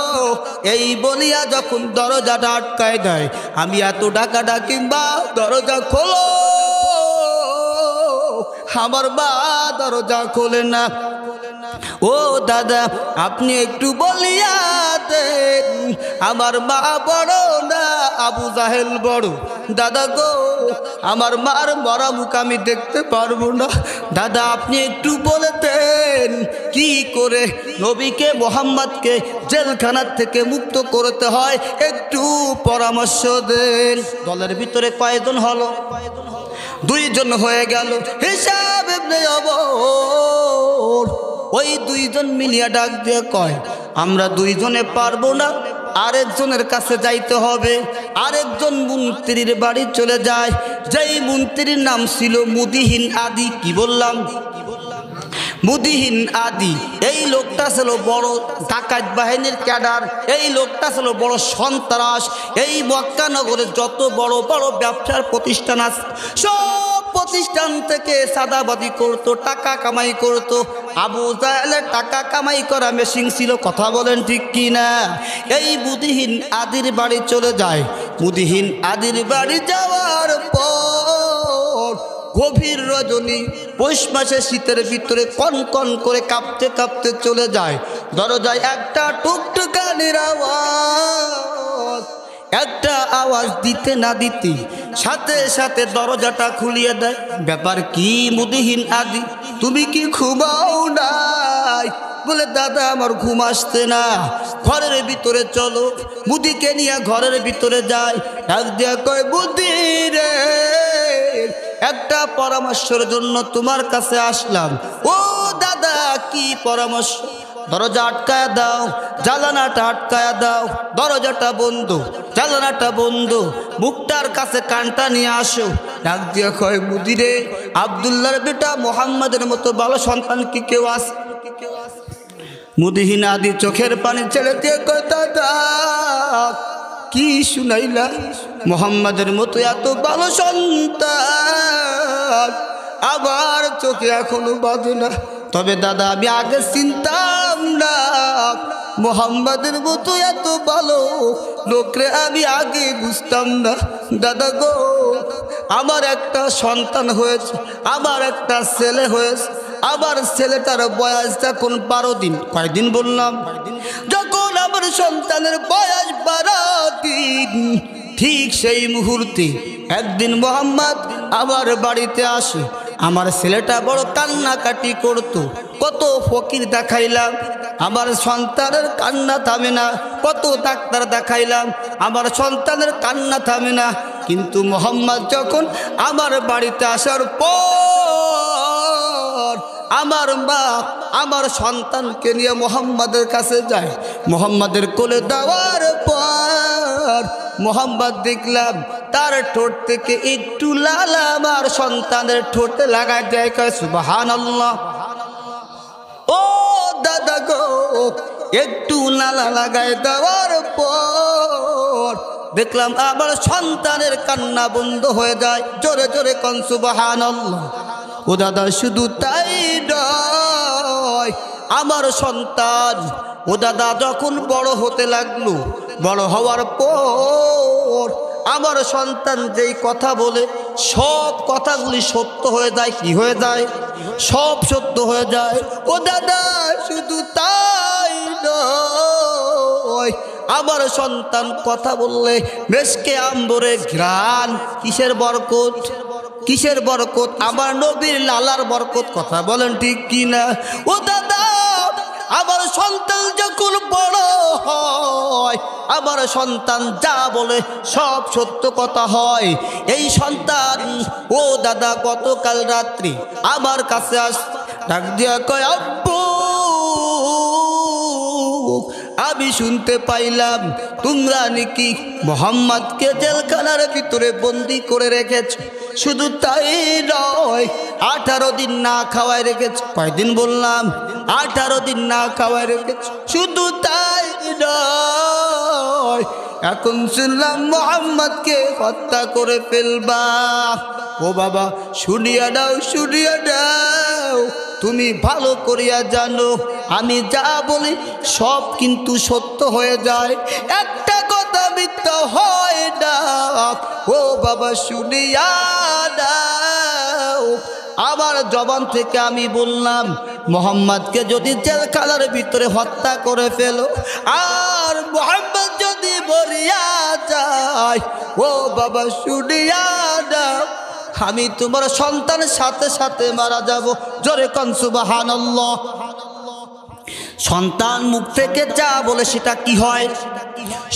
এই বলিয়া যখন দরজাটা আটকায় দেয়, আমি এত ডাকা ডাকি, মা দরজা খোলো, আমার মা দরজা খোলে না। ও দাদা আপনি একটু বলিয়া দেন আমার মা বড় না আবু জাহেল বড়? দাদা গো আমার মার মরা মুখ আমি দেখতে পারবো না, দাদা আপনি একটু বলে দেন কি করে নবীকে মোহাম্মদকে জেলখানার থেকে মুক্ত করতে হয়, একটু পরামর্শ দেন। দলের ভিতরে কয়জন হলো? 2 জন হয়ে গেল। হিসাব ইবনে অমর ওই 2 জন মিলিয়া ডাক দিয়ে কয় আমরা 2 জনে পারবো না, আরেকজনের কাছে যাইতে হবে। আরেকজন মন্ত্রীর বাড়ি চলে যায়, যেই মন্ত্রীর নাম ছিল মুদিহিন আদি। কি বললাম? মুদিহিন আদি। এই লোকটা ছিল বড় ডাকাত বাহিনীর ক্যাডার, এই লোকটা ছিল বড় সন্ত্রাস। এই মক্কা নগরে যত বড় বড় ব্যবসার প্রতিষ্ঠান আছে সব প্রতিষ্ঠান থেকে সাদাবাদি করতো, টাকা কামাই করতো। আবু জাহেলের টাকা কামাই করা মেশিন ছিল। কথা বলেন ঠিক কি না? এই মুদিহিন আদির বাড়ি চলে যায়। মুদিহিন আদির বাড়ি যাওয়ার পর গভীর রজনী পৌষ মাসে শীতের ভিতরে কন কন করে কাঁপতে কাঁপতে চলে যায়। দরজায় একটা টুকটুকানির আওয়াজ, একটা আওয়াজ দিতে না দিতে সাথে সাথে দরজাটা খুলিয়ে দেয়। ব্যাপার কি মুদিহিন আদি, তুমি কি ঘুমাও নাই? বলে দাদা আমার ঘুম আসতে না, ঘরের ভিতরে চলো। মুদিকে নিয়ে ঘরের ভিতরে যায়। ডাক দিয়া কয় মুদি রে একটা পরামর্শের জন্য তোমার কাছে আসলাম। ও দাদা কি পরামর্শ? দরজা আটকায়া দাও, জানালাটা আটকায়া দাও, দরজাটা বন্ধ, জানালাটা বন্ধ, মুখটার কাছে কানটা নিয়ে আসো। ডাক দিয়ে কয় মুদিরে আব্দুল্লাহর বেটা মোহাম্মদের মতো ভালো সন্তান কি কেউ আছে? মুদিহিন আদি চোখের পানি ছেড়ে দিয়ে কয় দাদা কি শুনাইলা? মোহাম্মদের মতো এত ভালো সন্তান আবার চোখে এখনো বাঁধে না। তবে দাদা আমি আগে চিনতাম না মোহাম্মদের মতো এত ভালো লোকরে, আমি আগে বুঝতাম না। দাদা গো আমার একটা সন্তান হয়েছে, আমার একটা ছেলে হয়েছে। আমার ছেলেটার বয়স এখন 12 দিন। কয়দিন বললাম? যখন আমার সন্তানের বয়স 12 দিন ঠিক সেই মুহূর্তে একদিন মোহাম্মদ আমার বাড়িতে আসে। আমার ছেলেটা বড় কান্নাকাটি করতো, কত ফকির দেখাইলাম, আমার সন্তানের কান্না থামে না। কত ডাক্তার দেখাইলাম, আমার সন্তানের কান্না থামে না। কিন্তু মোহাম্মদ যখন আমার বাড়িতে আসার পর আমার মা আমার সন্তানকে নিয়ে মোহাম্মদের কাছে যায়। মোহাম্মদের কোলে দেওয়ার পর মোহাম্মদ দেখলাম তার ঠোঁট থেকে একটু লাল আমার সন্তানের ঠোঁটে লাগায় দেয়। কয় সুবহানাল্লাহ। ও দাদা গো একটু নালা লাগায় দেওয়ার পর দেখলাম আমার সন্তানের কান্না বন্ধ হয়ে যায়। জোরে জোরে কোন সুবহানাল্লাহ। ও দাদা শুধু তাই নয়, আমার সন্তান ও দাদা যখন বড় হতে লাগলো, বড় হওয়ার পর আমার সন্তান যেই কথা বলে সব কথাগুলি সত্য হয়ে যায়। কি হয়ে যায়? সব সত্য হয়ে যায়। ও দাদা শুধু তাই নয়, আমার সন্তান কথা বললে মেশকে আম্বরে ঘ্রাণ। কিসের বরকত? কিসের বরকত? আমার নবীর লালার বরকত। কথা বলেন ঠিক কি না? ও দাদা আমার সন্তান যখন বড় হয়, আমার সন্তান যা বলে সব সত্য কথা হয়। এই সন্তান ও দাদা গতকাল রাত্রি আমার কাছে আস ডাক দিয়া কয় আব্বু আমি শুনতে পাইলাম তোমরা নাকি মোহাম্মদকে জেলখানার ভিতরে বন্দি করে রেখেছ। শুধু তাই নয় 18 দিন না খাওয়ায় রেখেছ। কয়দিন বললাম? 18 দিন না খাওয়ায় রেখেছ। শুধু তাই নয় এখন শুনলাম মোহাম্মদকে হত্যা করে ফেলবা। ও বাবা শুনিয়া দাও, শুনিয়া দাও। তুমি ভালো করিয়া জানো আমি যা বলি সব কিন্তু সত্য হয়ে যায়, একটা কথা মিথ্যা হয় না। ও বাবা শুনিয়া দাও আবার জবান থেকে আমি বললাম, মোহাম্মদকে যদি জেলখানার ভিতরে হত্যা করে ফেলো আর মোহাম্মদ যদি মরিয়া যায়, ও বাবা শুনিয়া দাও, আমি তোমার সন্তানের সাথে সাথে মারা যাব। জোরে কোন সুবহানাল্লাহ। সন্তান মুখ থেকে যা বলে সেটা কি হয়?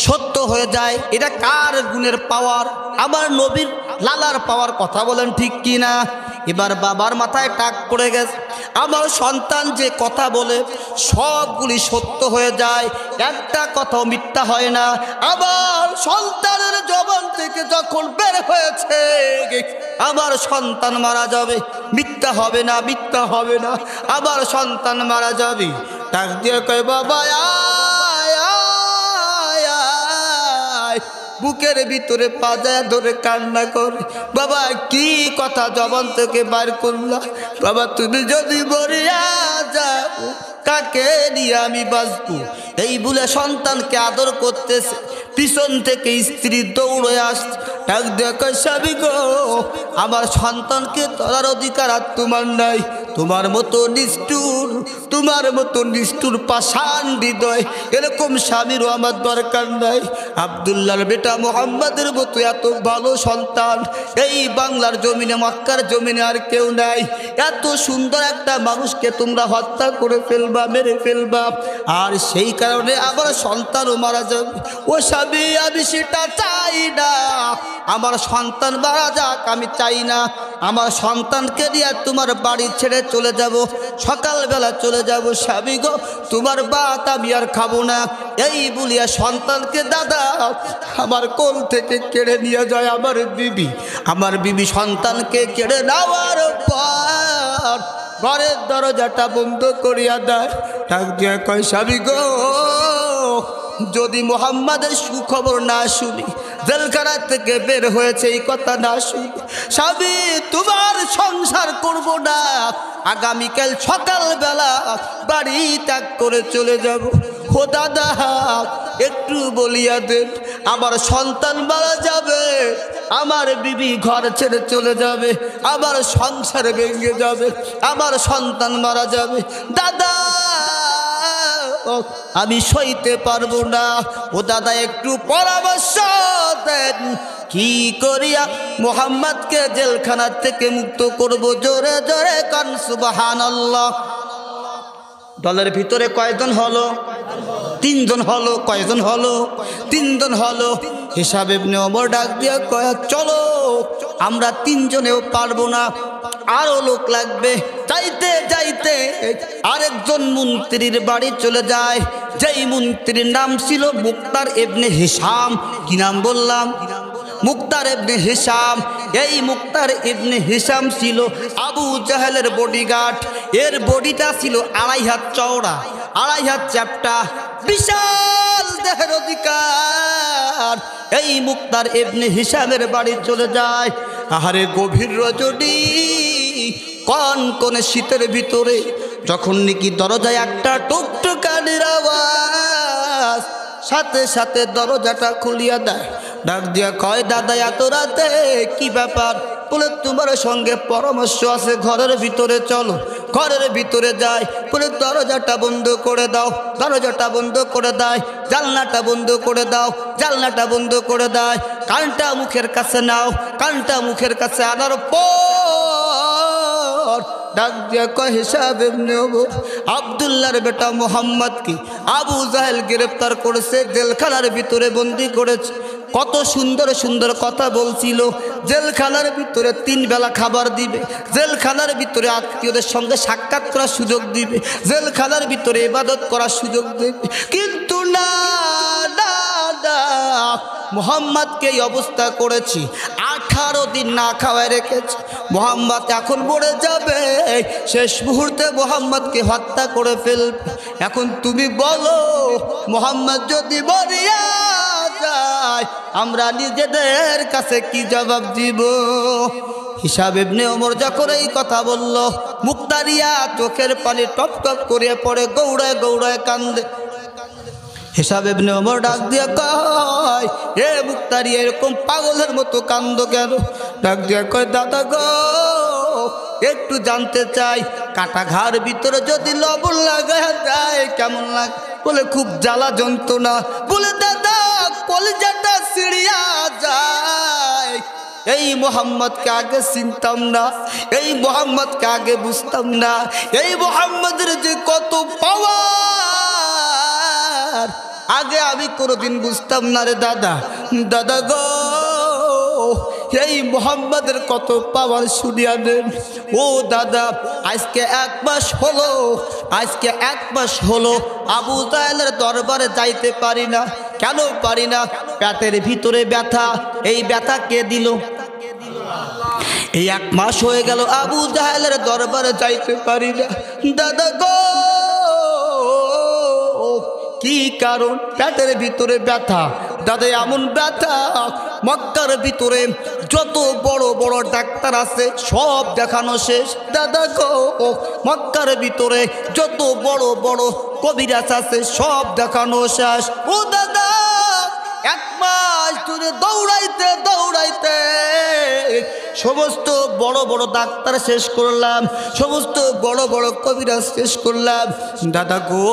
সত্য হয়ে যায়। এটা কার গুণের পাওয়ার? আমার নবীর লালার পাওয়ার। কথা বলেন ঠিক কি না? এবার বাবার মাথায় টাক পড়ে গেছে, আমার সন্তান যে কথা বলে সবগুলি সত্য হয়ে যায়, একটা কথাও মিথ্যা হয় না। আবার সন্তানের জবান থেকে যখন বের হয়েছে আমার সন্তান মারা যাবে, মিথ্যা হবে না, মিথ্যা হবে না, আমার সন্তান মারা যাবে। ডাক দিয়ে কয়, বাবা আয় আয় আয়। বুকের ভিতরে পাজায় ধরে কান্না করে, বাবা কি কথা জবান থেকে বার করলা? বাবা তুমি যদি মরিয়া যাও কাকে নিয়ে আমি বাঁচবো? এই বলে সন্তানকে আদর করতেছে, পিছন থেকে স্ত্রী দৌড়ে আসছে। ডাক দিয়ে কয়, স্বামী গো, আমার সন্তানকে ধরার অধিকার আর তোমার নাই। তোমার মতো নিষ্ঠুর, তোমার মতো নিষ্ঠুর পাষাণ হৃদয় এরকম স্বামীরও আমার দরকার নাই। আব্দুল্লাহর বেটা মোহাম্মদের মতো এত ভালো সন্তান এই বাংলার জমিনে, মক্কার জমিনে আর কেউ নাই। এত সুন্দর একটা মানুষকে তোমরা হত্যা করে ফেলবা, মেরে ফেলবা, আর সেই কারণে আমার সন্তানও মারা যাবে। ও স্বামী, আমি সেটা চাই না। আমার সন্তান মারা যাক আমি চাই না। আমার সন্তানকে নিয়ে তোমার বাড়ি ছেড়ে চলে যাব, সকালবেলা চলে যাব। স্বামী গো, তোমার ভাত আমি আর খাবো না। এই বলিয়া সন্তানকে দাদা আমার কোল থেকে কেড়ে নিয়ে যায় আমার বিবি। আমার বিবি সন্তানকে কেড়ে নেওয়ার পর ঘরের দরজাটা বন্ধ করিয়া দেয়। ডাক দিয়ে কয়, স্বামী গো, যদি মোহাম্মদের সুখবর না শুনি, জেলখানা থেকে বের হয়েছে এই কথা না শুনি, স্বামী তোমার সংসার করব না। আগামীকাল সকালবেলা বাড়ি ত্যাগ করে চলে যাব। ও দাদা একটু বলিয়া দেন, আমার সন্তান মারা যাবে, আমার বিবি ঘর ছেড়ে চলে যাবে, আমার সংসার ভেঙে যাবে, আমার সন্তান মারা যাবে। দাদা আমি সইতে পারবো না। ও দাদা একটু পরামর্শ দেন, কি করিয়া মোহাম্মদকে জেলখানা থেকে মুক্ত করব? জোরে জোরে কান সুবহানাল্লাহ। দলের ভিতরে কয়জন হলো? তিনজন হলো। কয়জন হলো? তিনজন হলো। হিসাব ইবনে ওমর ডাক দিয়া কয়, চলো, আমরা তিনজনেও পারবো না, আরো লোক লাগবে। যাইতে যাইতে আরেকজন মন্ত্রীর বাড়ি চলে যায়, যেই মন্ত্রীর নাম ছিল মুক্তার ইবনে হিশাম। কি নাম বললাম? মুক্তার ইবনে হিশাম। এই মুক্তার ইবনে হিশাম ছিল আবু জাহেলের বডিগার্ড। এর বডিটা ছিল 2.5 হাত চওড়া, 2.5 হাত চ্যাপ্টা, বিশাল দেহের অধিকার। এই মুক্তার ইবনে হিশামের বাড়ি চলে যায়। আহারে গভীর রজনী, কনকনে শীতের ভিতরে যখন নাকি দরজায় একটা টুকটুকানির আওয়াজ, সাথে সাথে দরজাটা খুলিয়া দেয়। ডাক দিয়া কয়, দাদা এত রাতে কি ব্যাপার? বলে তোমার সঙ্গে পরামর্শ আছে, ঘরের ভিতরে চলো। ঘরের ভিতরে যায়, বলে দরজাটা বন্ধ করে দাও, দরজাটা বন্ধ করে দেয়, জানলাটা বন্ধ করে দাও, জানলাটা বন্ধ করে দেয়। কানটা মুখের কাছে নাও, কানটা মুখের কাছে আনার পর ডাক দিয়া কয়, হিসাব ইবনে ওমর, আব্দুল্লাহর বেটা মোহাম্মদকে আবু জাহেল গ্রেফতার করেছে, জেলখানার ভিতরে বন্দি করেছে। কত সুন্দর সুন্দর কথা বলছিল, জেলখানার ভিতরে 3 বেলা খাবার দিবে, জেলখানার ভিতরে আত্মীয়দের সঙ্গে সাক্ষাৎ করার সুযোগ দিবে, জেলখানার ভিতরে ইবাদত করার সুযোগ দেবে। কিন্তু না না না, মোহাম্মদকে এই অবস্থা করেছি, 18 দিন না খাওয়ায় রেখেছে। মোহাম্মদ এখন মরে যাবে, শেষ মুহূর্তে মোহাম্মদকে হত্যা করে ফেলবে। এখন তুমি বলো, মোহাম্মদ যদি মরিয়া যায় আমরা নিজেদের কাছে কি জবাব দিব? হিসাব ইবনে ওমর যখন এই কথা বলল, মুক্তারিয়া চোখের পানি টপ টপ করে পড়ে, গৌড়ায় গৌড়ায় কান্দে। হিসাব ইবনে ওমর ডাক দিয়া কয়, হে মুক্তারি, এরকম পাগলের মতো কান্দ কেন? ডাক দিয়া কয়, দাদা গো, একটু জানতে চাই কাটা ঘাড় ভিতরে যদি লবণ লাগায় যায় কেমন লাগে? বলে খুব জ্বালা যন্ত্রণা। বলে দাদা কলিজাটা ছিঁড়িয়া যায়। এই মোহাম্মদকে আগে চিনতাম না, এই মোহাম্মদকে আগে বুঝতাম না, এই মোহাম্মদের যে কত পাওয়ার আগে আমি কোনোদিন বুঝতাম না রে দাদা। দাদা গো এই মোহাম্মদের কত পাওয়ার শুনিয়া দেন। ও দাদা আজকে 1 মাস হলো, আজকে 1 মাস হলো আবু জাহেলের দরবারে যাইতে পারি না। কেন পারি না? পেটের ভিতরে ব্যথা। এই ব্যথা কে দিল? এই 1 মাস হয়ে গেল আবু জাহেলের দরবারে যাইতে পারি না। দাদা গো কি কারণ? পেটের ভিতরে ব্যথা। দাদা এমন ব্যথা মক্কার ভিতরে যত বড় বড় ডাক্তার আছে সব দেখানো শেষ। দাদা গো মক্কার ভিতরে যত বড় বড় কবিরাজ আছে সব দেখানো শেষ। ও দাদা 1 মাস ধরে দৌড়াইতে দৌড়াইতে সমস্ত বড় বড় ডাক্তার শেষ করলাম, সমস্ত বড় বড় কবিরাজ শেষ করলাম। দাদা গো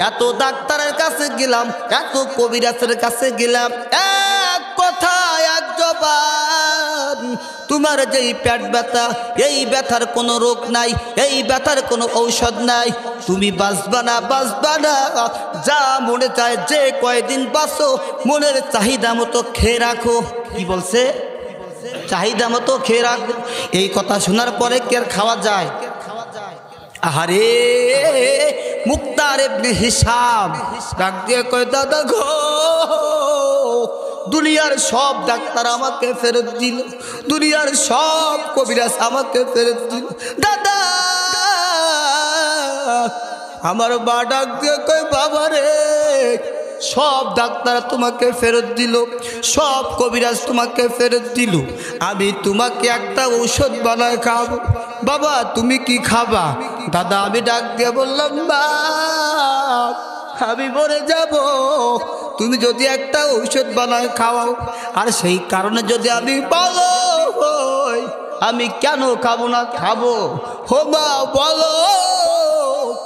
এত ডাক্তারের কাছে গেলাম, এত কবিরাজের কাছে গেলাম, এক কথা এক জবান, তোমার যেই পেট ব্যথা এই ব্যথার কোনো রোগ নাই, এই ব্যথার কোনো ঔষধ নাই, তুমি বাঁচবা না, বাঁচবা না। যা মনে চায় যে কয়দিন বাঁচো মনের চাহিদা মতো খেয়ে রাখো। কি বলছে? চাহিদা মতো খেয়ে রাখো। এই কথা শোনার পরে কি আর খাওয়া যায়? আহারে মুক্তার ইবনে হিসাম ডাক দিয়ে কয় দাদা গো দুনিয়ার সব ডাক্তার আমাকে ফেরত দিল, দুনিয়ার সব কবিরাজ আমাকে ফেরত দিল। দাদা আমার মা ডাক দিয়ে কয় বাবা রে সব ডাক্তার তোমাকে ফেরত দিল, সব কবিরাজ তোমাকে ফেরত দিল, আমি তোমাকে একটা ঔষধ বানায় খাবো। বাবা তুমি কি খাবা? দাদা আমি ডাক দিয়ে বললাম মা আমি মরে যাব, তুমি যদি একটা ঔষধ বানায় খাওয়াও, আর সেই কারণে যদি আমি বলো আমি কেন খাবো না? খাবো। হো মা বলো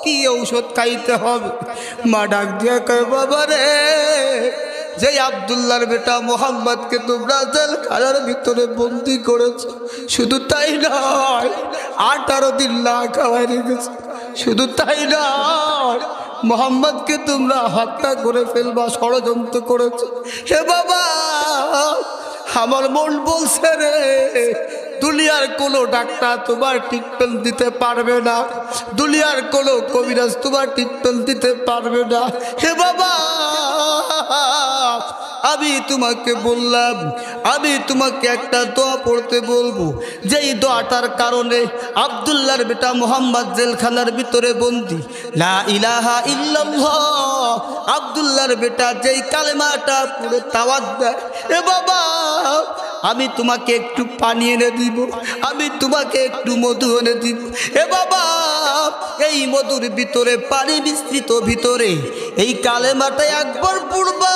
কি ঔষধ খাইতে হবে? মা ডাক দিয়ে কয় বাবা রে যে আব্দুল্লাহর বেটা মোহাম্মদকে তোমরা জেলখানার ভিতরে বন্দি করেছো, শুধু তাই নয় 18 দিন না খাওয়াই রেখেছে, শুধু তাই নয় মোহাম্মদকে তোমরা হত্যা করে ফেলবা ষড়যন্ত্র করেছো। হে বাবা আমার মন বলছে রে দুনিয়ার কোনো ডাক্তার তোমার ট্রিটমেন্ট দিতে পারবে না, দুনিয়ার কোনো কবিরাজ তোমার ট্রিটমেন্ট দিতে পারবে না। হে বাবা আমি তোমাকে বললাম, আমি তোমাকে একটা দোয়া পড়তে বলবো, যেই দোয়াটার কারণে আব্দুল্লাহর বেটা মোহাম্মদ জেলখানার ভিতরে বন্দি। লা ইলাহা ইল্লাল্লাহ আব্দুল্লাহর বেটা যেই কালেমাটা পড়ে তাওয়াজ দেয়, এ বাবা আমি তোমাকে একটু পানি এনে দিব, আমি তোমাকে একটু মধু এনে দিব। এ বাবা এই মধুর ভিতরে পানি মিশ্রিত ভিতরে এই কালেমাটা একবার পড়বা,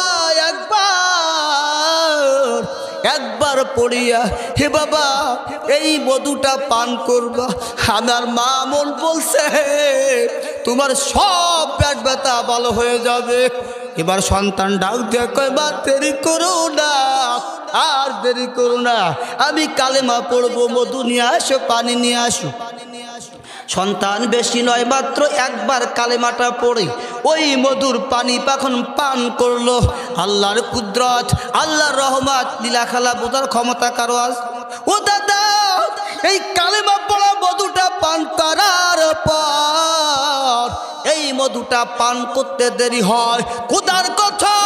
একবার পড়িয়া হে বাবা এই মধুটা পান করবা। আমার মা মন বলছে তোমার সব পেট ব্যথা ভালো হয়ে যাবে। এবার সন্তান ডাক দিয়ে কয় মা দেরি করো না, আর দেরি করো না, আমি কালেমা পড়বো, মধু নিয়ে আসো, পানি নিয়ে আসো। সন্তান বেশি নয় মাত্র একবার কালেমাটা পড়ে ওই মধুর পানি পাখন পান করলো। আল্লাহর কুদরত, আল্লাহর রহমত লীলাখালা বোঝার ক্ষমতা কারো আজ? ও দাদা এই কালেমা পড়া মধুটা পান করার পর এই মধুটা পান করতে দেরি হয় খোদার কথা,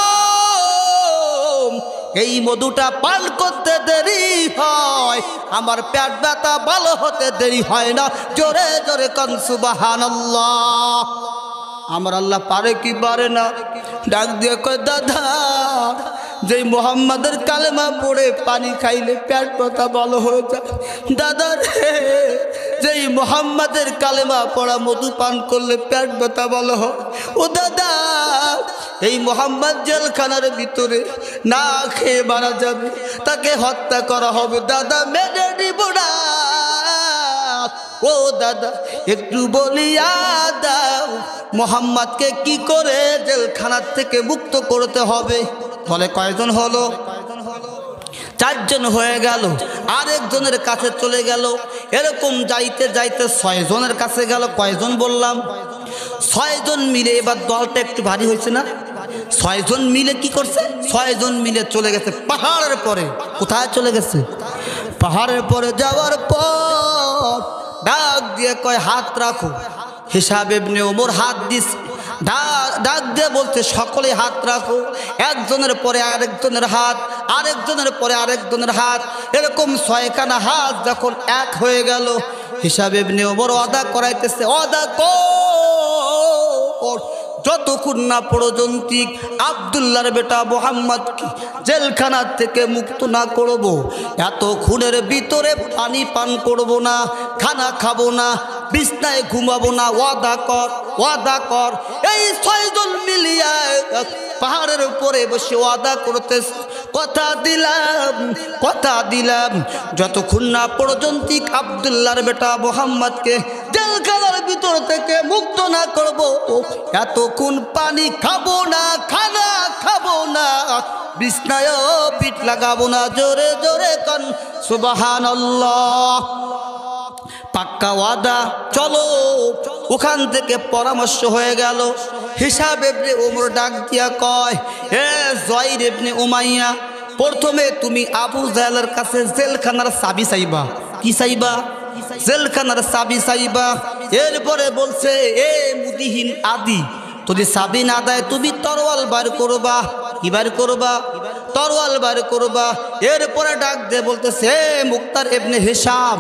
এই মধুটা পান করতে দেরি হয়, আমার পেট ব্যথা ভালো হতে দেরি হয় না। জোরে জোরে কান সুবহানাল্লাহ। আমার আল্লাহ পারে কি পারে না? ডাক দিয়ে কয় দাদা যেই মোহাম্মদের কালেমা পড়ে পানি খাইলে পেট ব্যথা ভালো হয়ে যায়, দাদা রে যেই মোহাম্মদের কালেমা পড়া মধু পান করলে পেট ব্যথা ভালো হয়। ও দাদা এই মোহাম্মদ জেলখানার ভিতরে না খেয়ে মারা যাবে, তাকে হত্যা করা হবে। দাদা মেনে নিব না, ও দাদা একটু বলিয়া দাও মোহাম্মদকে কি করে জেলখানার থেকে মুক্ত করতে হবে। বলে কয়জন হলো? 4 জন হয়ে গেল। আরেকজনের কাছে চলে গেল। এরকম যাইতে যাইতে 6 জনের কাছে গেল। কয়জন বললাম? 6 জন মিলে। এবার দলটা একটু ভারী হয়েছে না? 6 জন মিলে কি করছে? 6 জন মিলে চলে গেছে পাহাড়ের পরে। কোথায় চলে গেছে? পাহাড়ের পরে যাওয়ার পর ডাক দিয়ে কয় হাত রাখো। হিসাব ইবনে ওমর হাত দিস, ডাক দিয়ে বলতে সকলে হাত রাখো। একজনের পরে আরেকজনের হাত, আরেকজনের পরে আরেকজনের হাত, এরকম 6খানা হাত যখন এক হয়ে গেল, হিসাব ইবনে ওমর ওয়াদা করাইতেছে, ওয়াদা কর যতক্ষণ না পর্যন্ত আব্দুল্লাহর বেটা মোহাম্মদকে জেলখানা থেকে মুক্ত না করব, এতক্ষণের ভিতরে পানি পান করব না, খানা খাবো না, বিছনায় ঘুমাবো না। ওয়াদা কর, ওয়াদা কর। এই 6 জন মিলিয়া পাহাড়ের উপরে বসে ওয়াদা করতে, কথা দিলাম, কথা দিলাম যতক্ষণ না পর্যন্ত আব্দুল্লাহর বেটা মোহাম্মদকে জেলখানার ভিতর থেকে মুক্ত না করব, এতক্ষণ পানি খাবো না, খানা খাবো না, বিছনায় পিঠ লাগাবো না। জোরে জোরে কান সুবহানাল্লাহ। পাক্কা ওয়াদা। চলো। ওখান থেকে পরামর্শ হয়ে গেল। হিসাব ইবনে ওমর ডাক দিয়া কয়, হে জয়র ইবনে উমাইয়া, প্রথমে তুমি আবু জাহেলের কাছে জেলখানার চাবি চাইবা। কি চাইবা? জেলখানার চাবি চাইবা। এরপরে বলছে, এ মুদিহীন আদি, যদি চাবি না দেয় তুমি তরোয়াল বার করবা। কি বার করবা? তরোয়াল বার করবা। এরপরে ডাক দিয়ে বলতেছে, হে মুক্তার ইবনে হিসাম,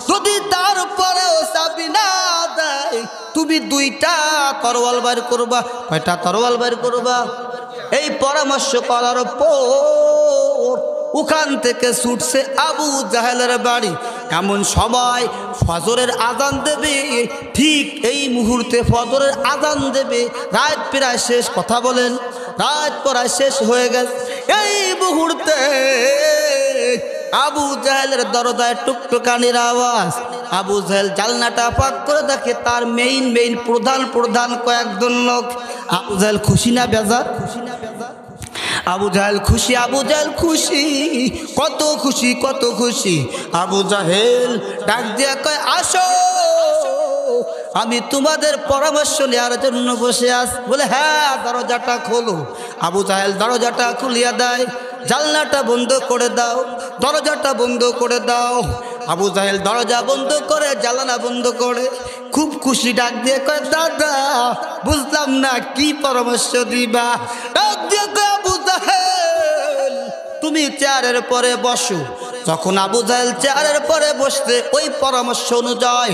যদি তারপরেও চাবি না দেয় তুমি 2টা তরোয়াল বার করবা। কয়টা তরোয়াল বার করবা? এই পরামর্শ করার পর ওখান থেকে ছুটছে আবু জাহেলের বাড়ি। এমন সময় ফজরের আজান দেবে, ঠিক এই মুহূর্তে ফজরের আজান দেবে। রাত প্রায় শেষ। কথা বলেন, রাত প্রায় শেষ হয়ে গেছে। এই মুহূর্তে আবু জাহেলের দরজায় টুকটুকানির আওয়াজ। আবু জাহেল জানলাটা ফাঁক করে দেখে তার মেইন প্রধান কয়েকজন লোক। আবু জাহেল খুশি না বেজার? আবু জাহেল খুশি, আবু জাহেল খুশি, কত খুশি, কত খুশি। আবু জাহেল ডাক দিয়া কয়, আসো, আমি তোমাদের পরামর্শ নেওয়ার জন্য বসে আছি। বলে, হ্যাঁ, দরজাটা খোলো। আবু জাহেল দরজাটা খুলিয়া দেয়। জানলাটা বন্ধ করে দাও, দরজাটা বন্ধ করে দাও। আবু জাহেল দরজা বন্ধ করে, জানলা বন্ধ করে, খুব খুশি ডাক দিয়ে কয়, দাদা বুঝলাম না কি পরামর্শ দিবা। ডাক দিয়ে কয়, আবু জাহেল তুমি চেয়ারের পরে বসো। যখন আবু জাহেল চেয়ারের পরে বসতে, ওই পরামর্শ অনুযায়ী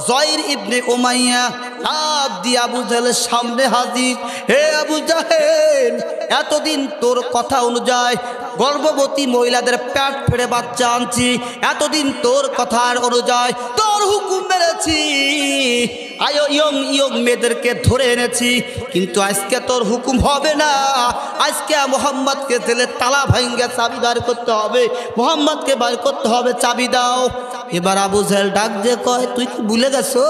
জয়র ইবনে উমাইয়া লাফ দিয়ে আবু জাহেলের সামনে হাজির। হে আবু জাহেল, এতদিন তোর কথা অনুযায়ী গর্ভবতী মহিলাদের পেট ফেড়ে বাচ্চা আনছি, এতদিন তোর কথার অনুযায়ী তোর হুকুম মেরেছি, ইয়ং মেয়েদেরকে ধরে এনেছি, কিন্তু আজকে তোর হুকুম হবে না। আজকে মোহাম্মদকে জেলে তালা ভাঙ্গে চাবি বার করতে হবে, মোহাম্মদকে বার করতে হবে, চাবি দাও। এবার আবু জাহেল ডাক দিয়ে কয়, তুই কি ভুলে গেছো?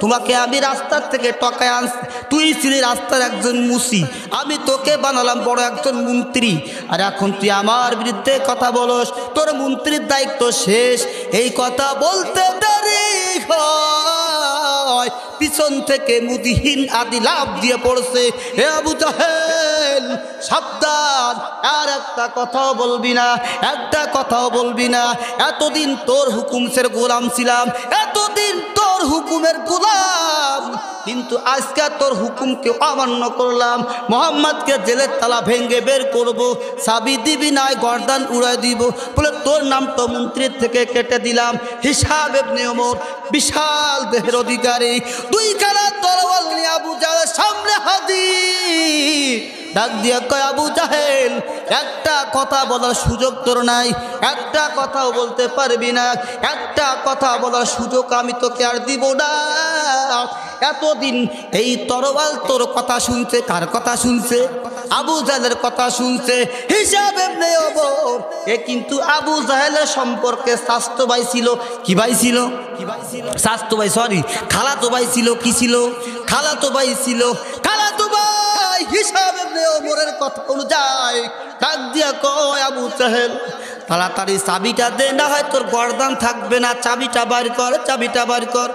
তোমাকে আমি রাস্তার থেকে টকায় আনছি, তুই ছিলি রাস্তার একজন মুসি, আমি তোকে বানালাম বড় একজন মন্ত্রী, আর এখন তুই আমার বিরুদ্ধে কথা বলস, তোর মন্ত্রীর দায়িত্ব শেষ। এই কথা বলতে দেরি হয়, পিছন থেকে মুদিহীন আদি লাফ দিয়ে পড়ছে। হে আবু জাহেল, সাবধান, আর একটা কথাও বলবি না, একটা কথাও বলবি না। এতদিন তোর হুকুমের গোলাম ছিলাম, এতদিন তোর হুকুমের গোলাম, কিন্তু আজকে তোর হুকুমকে অমান্য করলাম, মোহাম্মদকে জেলের তালা ভেঙ্গে বের করব, চাবি দিবি না গর্দান উড়াই দিব বলে তোর নাম তো মন্ত্রীর থেকে কেটে দিলাম। হিসাব ইবনে ওমর বিশাল দেহের অধিকারী, 2খানা তরোয়াল নিয়ে আবু জাহেলের সামনে হাজির। ডাক দিয়া কয়, আবু জাহেল, একটা কথা বলার সুযোগ তোর নাই, একটা কথাও বলতে পারবি না, একটা কথা বলার সুযোগ আমি তোকে আর দিব না। এতদিন এই তরোয়াল তোর কথা শুনছে, কার কথা শুনছে? আবু জাহেলের কথা শুনছে। হিসাব ইবনে ওমর এ কিন্তু আবু জাহেলের সম্পর্কে স্বাস্থ্য ভাই ছিল। কি ভাই ছিল? স্বাস্থ্য ভাই, সরি, খালাতো ভাই ছিল। কি ছিল? খালাতো ভাই ছিল। খালাতো ভাই হিসাব ইবনে ওমরের কথা অনুযায়ী ডাক দিয়া কয়, আবু জাহেল তাড়াতাড়ি চাবিটা দে, না হয় তোর গর্দান থাকবে না। চাবিটা বাইর কর, চাবিটা বাইর কর।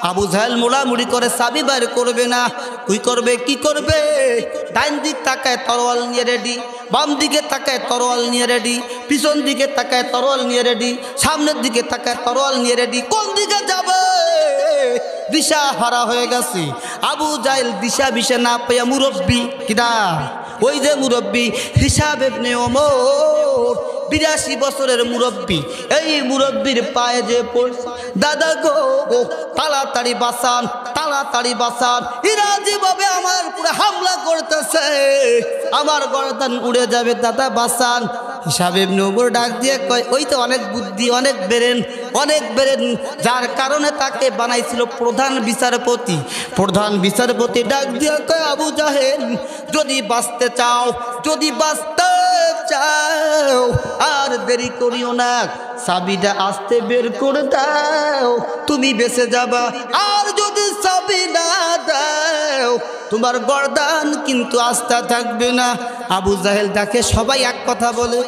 আবু জাহেল মোড়ামুড়ি করে চাবি বাইর করবে না। তুই করবে কি করবে? ডাইন দিক তাকায় তরোয়াল নিয়ে রেডি, বাম দিকে তাকায় তরোয়াল নিয়ে রেডি, পিছন দিকে তাকায় তরোয়াল নিয়ে রেডি, সামনের দিকে তাকায় তরোয়াল নিয়ে রেডি। কোন দিকে যাবে? দিশা হারা হয়ে গেছে। আবু জাহেল দিশা বিশা না পেয়ে মুরব্বী, কিনা ওই যে মুরব্বী হিসাব ইবনে ওমর, 82 বছরের মুরব্বী, এই মুরব্বীর পায়ে যে পড়ছে, দাদা গো তাড়াতাড়ি বাঁচান, তাড়াতাড়ি বাঁচান, এরা যেভাবে আমার পুরো হামলা করতেছে আমার গর্দান উড়ে যাবে, দাদা বাঁচান। হিসাব ইবনে ওমর ডাক দিয়ে কয়, ওই তো অনেক বুদ্ধি, অনেক বেরেন, অনেক বেরেন, যার কারণে তাকে বানাইছিল প্রধান বিচারপতি। প্রধান বিচারপতি ডাক দিয়ে কয়, আবু জাহেল যদি বাঁচতে চাও, যদি বাঁচতে চাও আর দেরি করিও না, চাবিটা আস্তে বের করে দাও, তুমি বেঁচে যাবা। আর যদি চাবি না দাও তোমার গর্দান কিন্তু আস্থা থাকবে না। আবু জাহেল তাকে সবাই এক কথা বলে,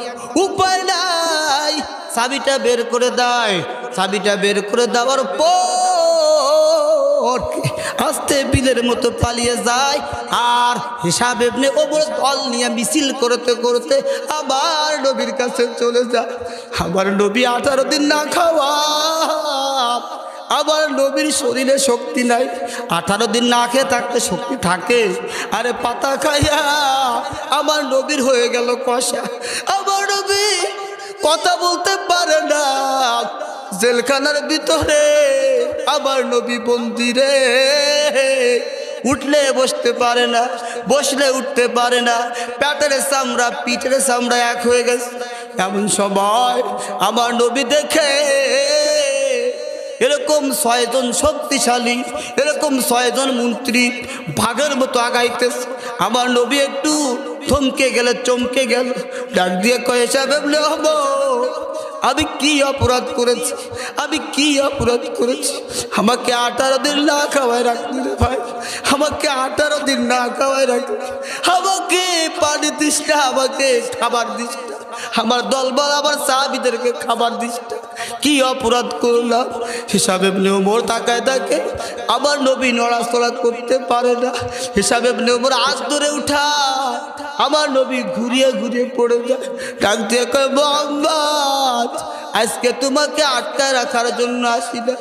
উপায় নাই, চাবিটা বের করে দেয়। চাবিটা বের করে দেওয়ার পর আস্তে বিলের মতো পালিয়ে যায়। আর হিসাব ইবনে ওমর দল নিয়ে মিছিল করতে করতে আবার নবীর কাছে চলে যায়। আবার নবী 18 দিন না খাওয়া, আবার নবীর শরীরে শক্তি নাই। 18 দিন না খেয়ে থাকতে শক্তি থাকে? আরে পাতা খাইয়া আমার নবীর হয়ে গেল কষা। আমার নবী কথা বলতে পারে না, জেলখানার ভিতরে আমার নবী বন্দী রে। উঠলে বসতে পারে না, বসলে উঠতে পারে না, পেটের চামড়া পিঠের চামড়া এক হয়ে গেছে। এমন সময় আমার নবী দেখে এরকম 6 জন শক্তিশালী, এরকম 6 জন মন্ত্রী ভাগের মতো আগাইতেছে। আমার নবী একটু থমকে গেলে, চমকে গেল, ডাক দিয়ে কয়ে, হিসাব ইবনে ওমর আমি কি অপরাধ করেছি? আমি কি অপরাধ করেছি? আমাকে 18 দিন না খাওয়ায় রাখলি রে ভাই, আমাকে 18 দিন না খাওয়ায় রাখলি, আমাকে পানি দিস না, আমাকে খাবার দিস না, আমার দলবল আমার সাহাবীদেরকে খাবার দিস না, কি অপরাধ করলাম? হিসাব ইবনে ওমর তাকায় থাকে, আমার নবী নড়াচড়া করতে পারে না। হিসাব ইবনে ওমর হাত ধরে উঠায়, আমার নবী ঘুরিয়ে ঘুরিয়ে পড়ে যায়। ডাক দিয়ে কয়, মুহাম্মদ আজকে তোমাকে আটকায় রাখার জন্য আসি না,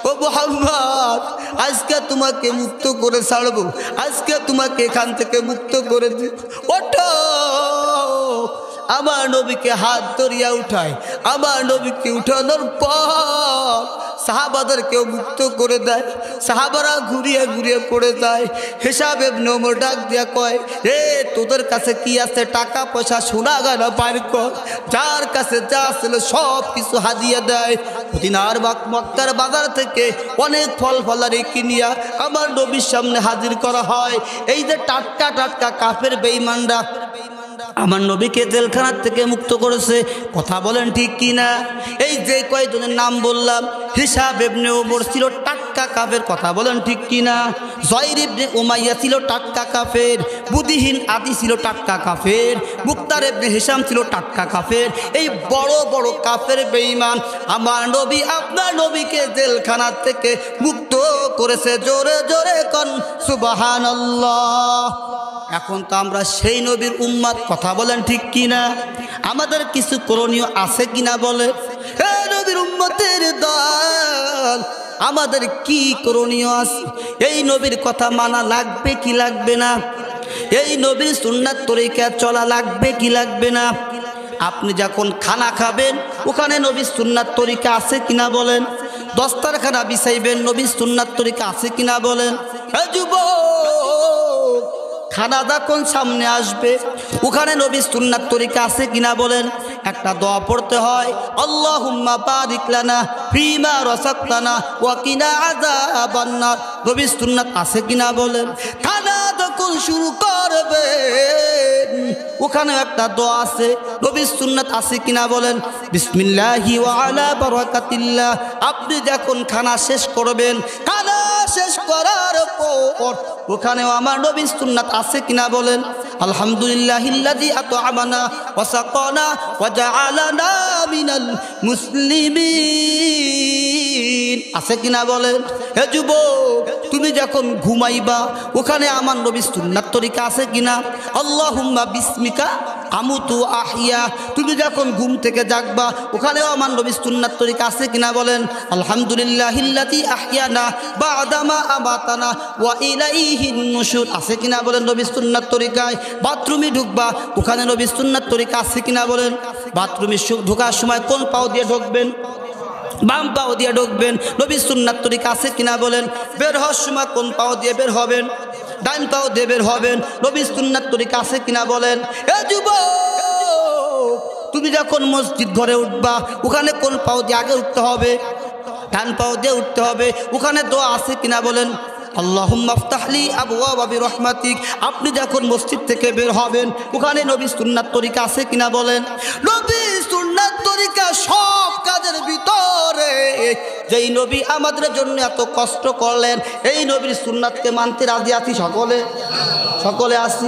ও মুহাম্মদ আজকে তোমাকে মুক্ত করে ছাড়বো, আজকে তোমাকে এখান থেকে মুক্ত করে দিব, ওঠো। আমার নবীকে হাত ধরিয়া উঠায়, আমার নবীকে উঠানোর পর সাহাবাদেরকেও মুক্ত করে দেয়। সাহাবারা ঘুরিয়ে ঘুরিয়ে পড়ে যায়। হিসাব ইবনে ওমর ডাক দিয়া কয়, রে তোদের কাছে কি আছে? টাকা পয়সা সোনা গয়না বাইর কর, যার কাছে যা ছিল সব কিছু হাদিয়া দেয়। মদিনার মক্কার বাজার থেকে অনেক ফল ফলারি কিনিয়া আমার নবীর সামনে হাজির করা হয়। এই যে টাটকা টাটকা কাফের বেঈমানরা আমার নবীকে জেলখানার থেকে মুক্ত করেছে, কথা বলেন ঠিক কিনা? এই যে কয়েকজনের নাম বললাম, হিসাব ইবনে ওমর ছিল টাটকা কাফের, কথা বলেন ঠিক কিনা? জয়র ইবনে উমাইয়া ছিল টাটকা কাফের, বুদিহীন আদি ছিল টাটকা কাফের, মুক্তার ইবনে হিশাম ছিল টাটকা কাফের। এই বড় বড় কাফের বেঈমান আমার নবী আপনার নবীকে জেলখানার থেকে মুক্ত করেছে। জোরে জোরে কোন সুবহানাল্লাহ। এখন তো আমরা সেই নবীর উম্মত, কথা বলেন ঠিক কিনা? আমাদের কিছু করণীয় আছে কিনা বলে? হে নবীর উম্মতের দল, আমাদের কি করণীয় আছে? এই নবীর কথা মানা লাগবে কি লাগবে না? এই নবীর সুন্নাত তরিকা চলা লাগবে কি লাগবে না? আপনি যখন খানা খাবেন ওখানে নবীর সুন্নাত তরিকা আছে কিনা বলেন? দস্তারখানা বিছাইবেন নবীর সুন্নাত তরিকা আছে কিনা বলেন? হে যুবক, খানা যখন সামনে আসবে ওখানে নবীর সুন্নাত তরিকা আছে কিনা বলেন? একটা দোয়া পড়তে হয়, আল্লাহুম্মা বারিক লানা ফিমা রাযাকতানা ওয়া কিনা আযাবান নার। নবীর সুন্নাত আছে কিনা বলেন? খানা যখন শুরু করবেন ওখানে একটা দোয়া আছে, নবীর সুন্নাত আছে কিনা বলেন? বিসমিল্লাহি ওয়া আলা বারাকাতিল্লাহ। আপনি যখন খানা শেষ করবেন, খানা শেষ করার পর ওখানেও আমার নবীর সুন্নাত আছে কিনা বলেন? আলহামদুলিল্লাহিল্লাযী আত'আমানা ওয়া সাকানা ওয়া জাআলানা মিনাল মুসলিমিন। আছে কিনা বলেন? হে যুবক, তুমি যখন ঘুমাইবা ওখানে আমার নবীর সুন্নাত তরিকা আছে কিনা? আল্লাহুম্মা বিসমিকা আমুতু আহিয়া। তুমি যখন ঘুম থেকে জাগবা ওখানেও আমার নবীর সুন্নাত তরিকা আছে কিনা বলেন? আলহামদুলিল্লাহিল্লাযী আহইয়ানা বা'দামা আমাতানা ওয়া ইলাইহিন নুশুর। আছে কিনা বলেন নবীর সুন্নাত তরিকায়? বাথরুমে ঢুকবা ওখানে নবীর সুন্নাত তরিকা আছে কিনা বলেন? বাথরুমে ঢোকার সময় কোন পাও দিয়ে ঢুকবেন? বাম পাও দিয়ে ঢুকবেন। নবীর সুন্নাত তরিকা আছে কিনা বলেন? বের হওয়ার সময় কোন পাও দিয়ে বের হবেন? ডাইন পাও দিয়ে বের হবেন। নবীর সুন্নাত তরিকা আছে কিনা বলেন? এ যুবক, তুমি যখন মসজিদ ঘরে উঠবা ওখানে কোন পাও দিয়ে আগে উঠতে হবে? ডান পাও দিয়ে উঠতে হবে। ওখানে দোয়া আছে কিনা বলেন? আল্লাহুম্মা আফতাহলি আবওয়াবা বিরহমাতিক। আপনি যখন মসজিদ থেকে বের হবেন ওখানে নবীর সুন্নাত তরিকা আছে কিনা বলেন? নবীর সুন্নাত তরিকা সব কাজের ভিতরে যেই নবী আমাদের জন্য এত কষ্ট করলেন, এই নবীর সুন্নাতকে মানতে রাজি আছি সকলে? সকলে আছি।